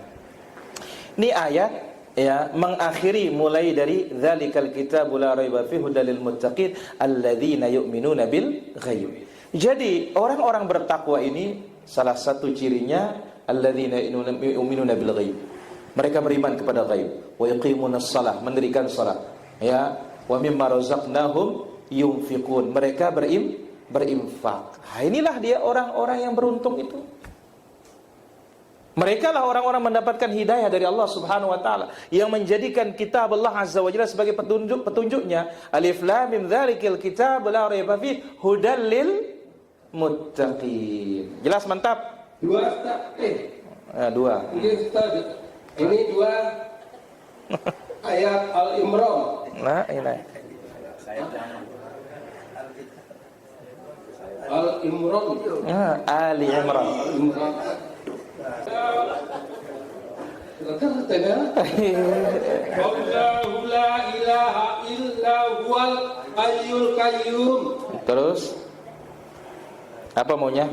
Ini ayat ya mengakhiri mulai dari dzalikal kitabul la raiba fihi hudal lil muttaqin alladzina yu'minuna bil ghaib. Jadi orang-orang bertakwa ini salah satu cirinya alladzina yu'minuna bil ghaib. Mereka beriman kepada ghaib, wa yuqimunas shalah, mendirikan salat. Ya, wa mimma razaqnahum yunfiqun. Mereka berinfak. Nah, inilah dia orang-orang yang beruntung itu. Mereka lah orang-orang mendapatkan hidayah dari Allah Subhanahu wa taala yang menjadikan kitab Allah Azza wa Jalla sebagai petunjuknya. Alif lam mim dzalikal kitab la raiba fihi hudal lil muttaqin. Jelas mantap? Dua Ustaz. Dua. Ini Ustaz. Ini dua ayat Al-Imran. Nah, ini. Al-Imran. Ali Imran. Allahu la ilaha illa huwal hayyul qayyum. Terus apa maunya?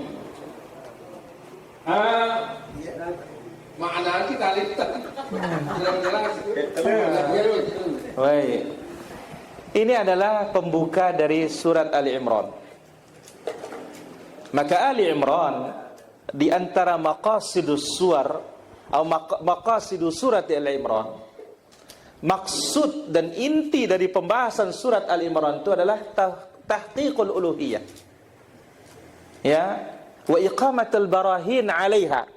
Makna kita lihat. Baik. Ini adalah pembuka dari surat Ali Imran. Maka Ali Imran di antara maqasidus suar atau maqasidus surat Ali Imran, maksud dan inti dari pembahasan surat Ali Imran itu adalah tahqiqul uluhiyah. Ya, wa iqamatul barahin 'alaiha.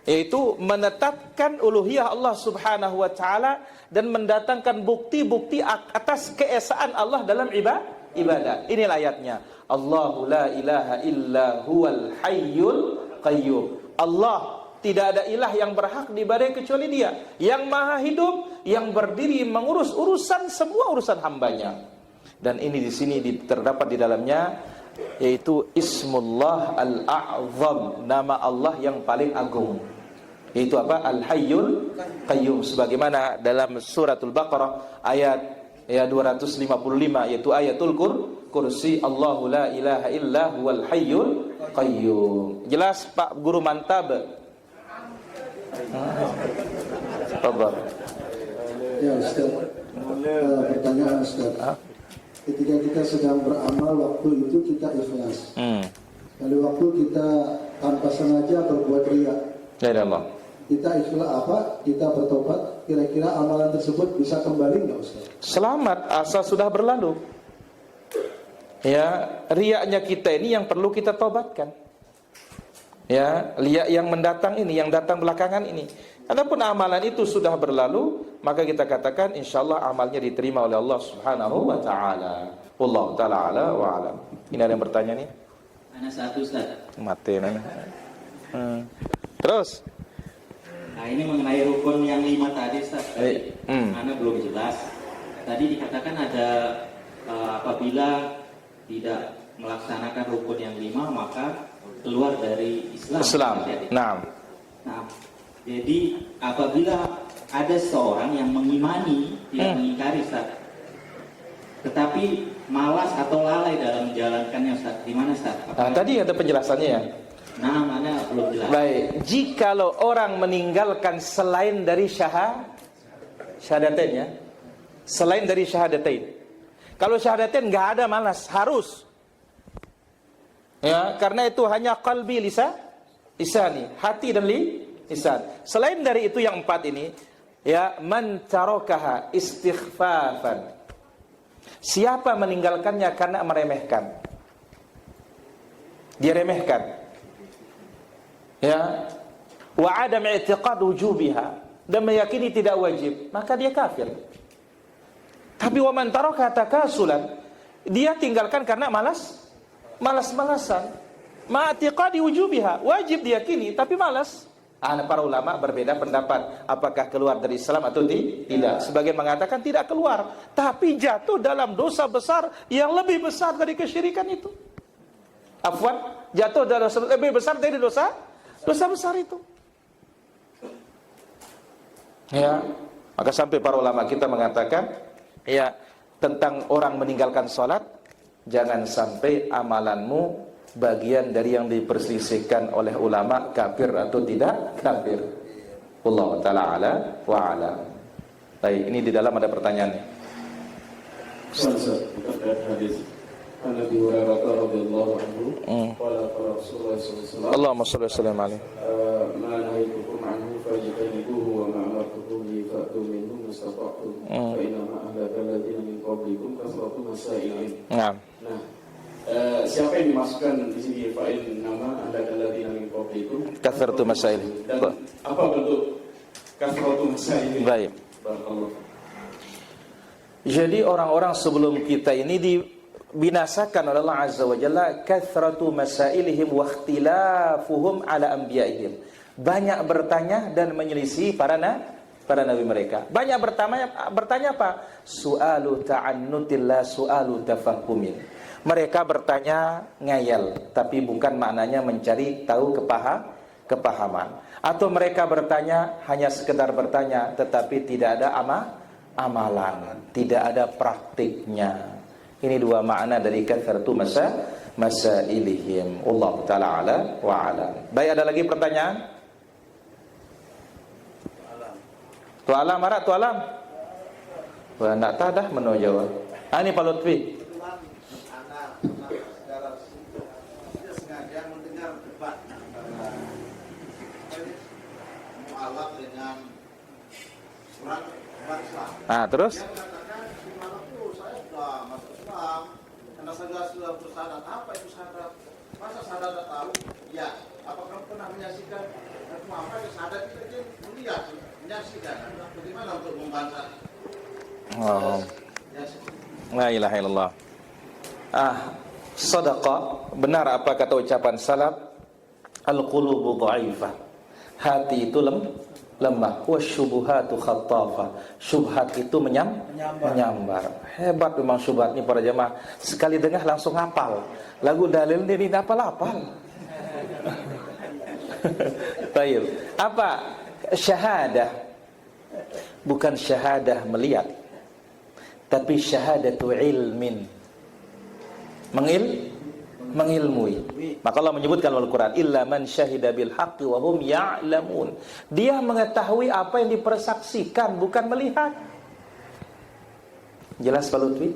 Yaitu menetapkan uluhiyah Allah Subhanahu wa taala dan mendatangkan bukti-bukti atas keesaan Allah dalam ibadah. Inilah ayatnya. Allahu la ilaha illa huwal hayyul qayyum. Allah, tidak ada ilah yang berhak diibadahi kecuali Dia, yang maha hidup, yang berdiri mengurus semua urusan hambanya. Dan ini di sini terdapat di dalamnya yaitu Ismullah Al-A'zam, nama Allah yang paling agung. Yaitu apa? Al-Hayyul Qayyum, sebagaimana dalam suratul Baqarah ayat 255, yaitu ayatul kursi, Allahu la ilaha illa huwal hayyul qayyum. Jelas Pak Guru mantap. Tafadhal. Ya Ustaz, pertanyaan Ustaz. Ketika kita sedang beramal, waktu itu kita ikhlas. Kalau waktu kita tanpa sengaja berbuat riya, ya Allah, kita ikhlas kita bertobat, kira-kira amalan tersebut bisa kembali nggak Ustaz? Selamat, asal sudah berlalu. Ya, riaknya kita ini yang perlu kita tobatkan. Ya, riak yang mendatang ini, yang datang belakangan ini. Adapun amalan itu sudah berlalu, maka kita katakan insyaallah amalnya diterima oleh Allah Subhanahu wa taala. Wallahu taala ala wa alam. Ini ada yang bertanya nih? Ana satu Ustaz. Mati nana. Terus Nah, ini mengenai rukun yang 5 tadi Ustaz. Ana belum jelas. Tadi dikatakan ada apabila tidak melaksanakan rukun yang 5 maka keluar dari Islam. Nah, jadi apabila ada seorang yang mengimani, tidak mengingkari Ustaz, tetapi malas atau lalai dalam menjalankannya Ustaz, di mana Ustaz? Tadi ada penjelasannya ya. Nah, mana belum jelas. Baik, jikalau orang meninggalkan selain dari syahadatain ya, selain dari syahadatain. Kalau syahadatain nggak ada malas, harus. Ya, karena itu hanya qalbi lisani, hati dan lisan. Selain dari itu yang 4 ini, ya, man tarakaha istighfafan. Siapa meninggalkannya karena meremehkan? Dia remehkan. Ya, wa adam i'tiqad wujubiha, dan meyakini tidak wajib, maka dia kafir. Tapi wa man taraka takasulan, dia tinggalkan karena malas-malasan. Ma'tiqadi wujubiha, wajib diyakini tapi malas. Para ulama berbeda pendapat apakah keluar dari Islam atau tidak. Sebagian mengatakan tidak keluar, tapi jatuh dalam dosa besar yang lebih besar dari kesyirikan itu. Afwan, jatuh dalam dosa lebih besar dari dosa besar itu. Ya, maka sampai para ulama kita mengatakan, ya, tentang orang meninggalkan sholat, jangan sampai amalanmu bagian dari yang diperselisihkan oleh ulama, kafir atau tidak kafir. Allah taala ala wa alam. Baik, ini di dalam ada pertanyaan nih. Terkait hadis Nabi Hurairah radhiyallahu anhu, qala Rasulullah sallallahu alaihi wasallam, Allahumma shalli wa sallim alaihi. Ma nahaytukum anhu fajtanibuhu wa ma amartukum bihi fa'tu minhu mastata'tum fa inna ma ahlaka alladziina min qablikum kathratu masailihim. Nah, siapa yang dimasukkan di sini fa'in nama ahlaka alladziina min qablikum Kathratu masailihim. Dan apa bentuk kathratu masailihim? Baik. Barakallahu. Jadi orang-orang sebelum kita ini dibinasakan oleh Allah Azza wa Jalla, kathratu masailihim wa ikhtilafuhum ala anbiya'ihim. Banyak bertanya dan menyelisih para nabi mereka. Banyak bertanya apa? Su'alu ta'annutin la su'alu tafahumin. Mereka bertanya ngayal, tapi bukan maknanya mencari tahu kepahaman. Atau mereka bertanya hanya sekedar bertanya, tetapi tidak ada amalan, tidak ada praktiknya. Ini dua makna dari kathratu masailihim. Allah taala ala wa alam. Baik, ada lagi pertanyaan? Tu alam marah tu alam. Wah, nak tadah menjawab. Ini Pak Lutfi. Sengaja mendengar debat antara mu'alaf dengan surat Islam. Terus? Dia mengatakan di malam itu saya sudah masuk Islam karena saya sudah bersyahadat. Apa itu syahadat? Masa syahadat tahu? Ya. Apakah pernah menyaksikan apa itu syahadat itu dia melihat, menyaksikan? Bagaimana untuk membantah? La ilaha illallah. Sadaqah, benar apa kata ucapan salaf, al-qulubu dha'ifah. Hati itu lemah, wasyubuhatu khattafah. Syubhat itu menyambar. Hebat memang syubhat ini para jemaah. Sekali dengar langsung hafal. Lagu dalil ini hafal-hafal. Baik. Apa syahadah? Bukan syahadah melihat, tapi syahadatu ilmin. Mengilmui. Maka Allah menyebutkan dalam Al-Quran, illa man syahida bil haqqi wa hum ya'lamun. Dia mengetahui apa yang dipersaksikan, bukan melihat. Jelas Pak Lutfi?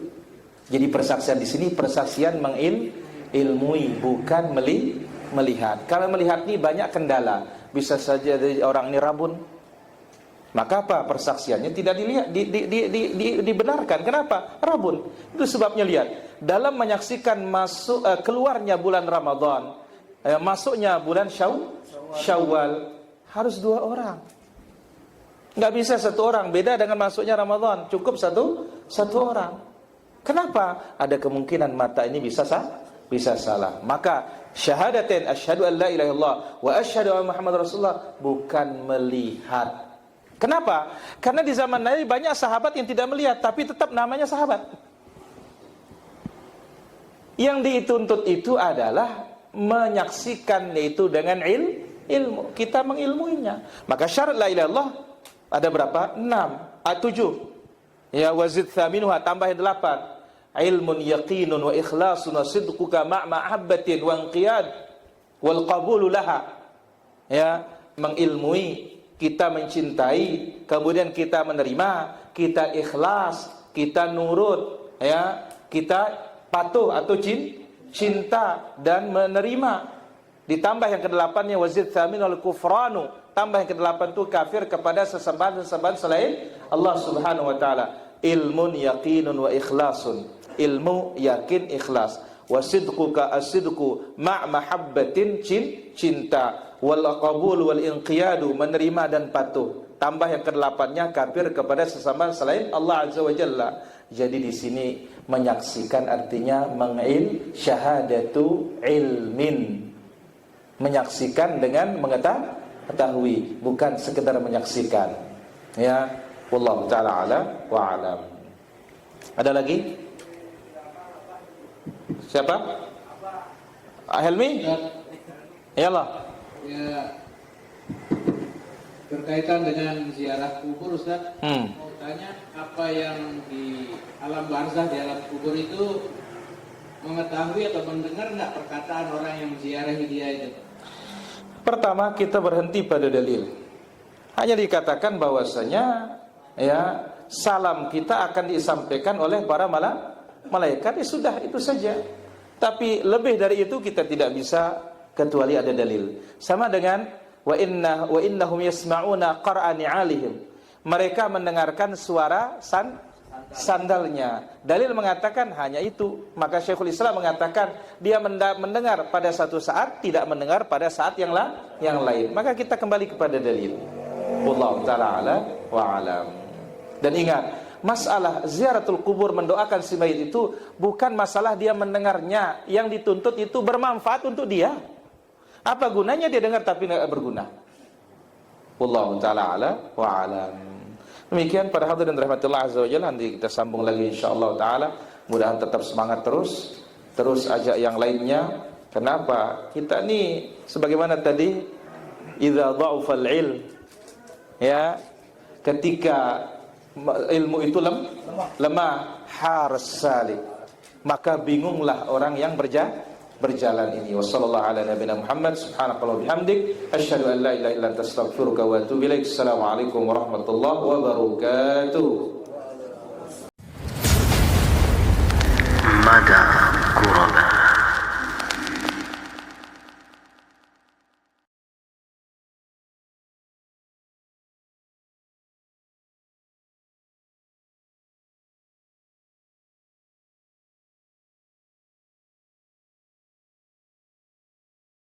Jadi persaksian di sini persaksian mengilmui, bukan melihat. Kalau melihat ini banyak kendala. Bisa saja orang ini rabun. Maka apa? Persaksiannya tidak dilihat, dibenarkan. Kenapa? Rabun. Itu sebabnya lihat. Dalam menyaksikan keluarnya bulan Ramadan, masuknya bulan Syawal, harus 2 orang. Nggak bisa 1 orang. Beda dengan masuknya Ramadan. Cukup satu orang. Kenapa? Ada kemungkinan mata ini bisa salah. Maka syahadatain asyhadu an la ilaha illallah wa asyhadu anna Muhammad Rasulullah bukan melihat. Kenapa? Karena di zaman Nabi banyak sahabat yang tidak melihat, tapi tetap namanya sahabat. Yang dituntut itu adalah menyaksikan itu dengan ilmu. Kita mengilmuinya. Maka syarat la ilaha illallah ada berapa? 7. Ya, wazid thaminuha, tambah 8. Ilmun yaqinun wa ikhlasun wa sidquka ma'habbatin wa inqiyad wal qabulu laha. Ya, mengilmui, kita mencintai, kemudian kita menerima, kita ikhlas, kita nurut, ya, kita patuh atau cinta dan menerima. Ditambah yang ke-8-nya wazid tsamin wal kufranu. Tambah yang ke-8 itu kafir kepada sesembahan selain Allah Subhanahu wa taala. Ilmun yaqinun wa ikhlasun. Ilmu yakin ikhlas. Wasidquka as-sidqu ma' mahabbatin cinta. Wal qabul wal inqiyadu menerima dan patuh. Tambah yang ke-8-nya kafir kepada sesembahan selain Allah Azza wa Jalla. Jadi di sini menyaksikan artinya syahadatu ilmin. Menyaksikan dengan mengetahui, bukan sekedar menyaksikan. Ya, wallahu taala ala wa alam. Ada lagi? Siapa? Helmi? Iyalah. Ya, berkaitan dengan ziarah kubur, Ustaz. Mau tanya, apa yang di alam barzah, di alam kubur itu mengetahui atau mendengar nggak perkataan orang yang menziarahi dia itu? Pertama, kita berhenti pada dalil. Hanya dikatakan bahwasanya ya salam kita akan disampaikan oleh para malaikat. Ya sudah, itu saja. Tapi lebih dari itu kita tidak bisa kecuali ada dalil. Sama dengan wa innahum yasma'una qara'ani 'alihim. Mereka mendengarkan suara sandalnya. Dalil mengatakan hanya itu. Maka Syekhul Islam mengatakan dia mendengar pada satu saat, tidak mendengar pada saat yang lain. Maka kita kembali kepada dalil. Wallahu ta'ala ala wa alam. Dan ingat, masalah ziaratul kubur, mendoakan si mayit itu bukan masalah dia mendengarnya. Yang dituntut itu bermanfaat untuk dia. Apa gunanya dia dengar tapi tidak berguna? Wallahu ta'ala ala wa alam. Demikian para hadirin rahmatullah azza wa jalla, nanti kita sambung lagi insyaallah taala. Mudah-mudahan tetap semangat terus ajak yang lainnya. Kenapa? Kita ini sebagaimana tadi idza dha'ufal ilm, ya, ketika ilmu itu lemah, haras salik, maka bingunglah orang yang berjalan ini. Wassallallahu ala nabiyina Muhammad, subhanallahi wa bihamdik, asyhadu an la ilaha illa anta, astaghfiruka wa atubu ilaik. Assalamualaikum warahmatullahi wabarakatuh. Mada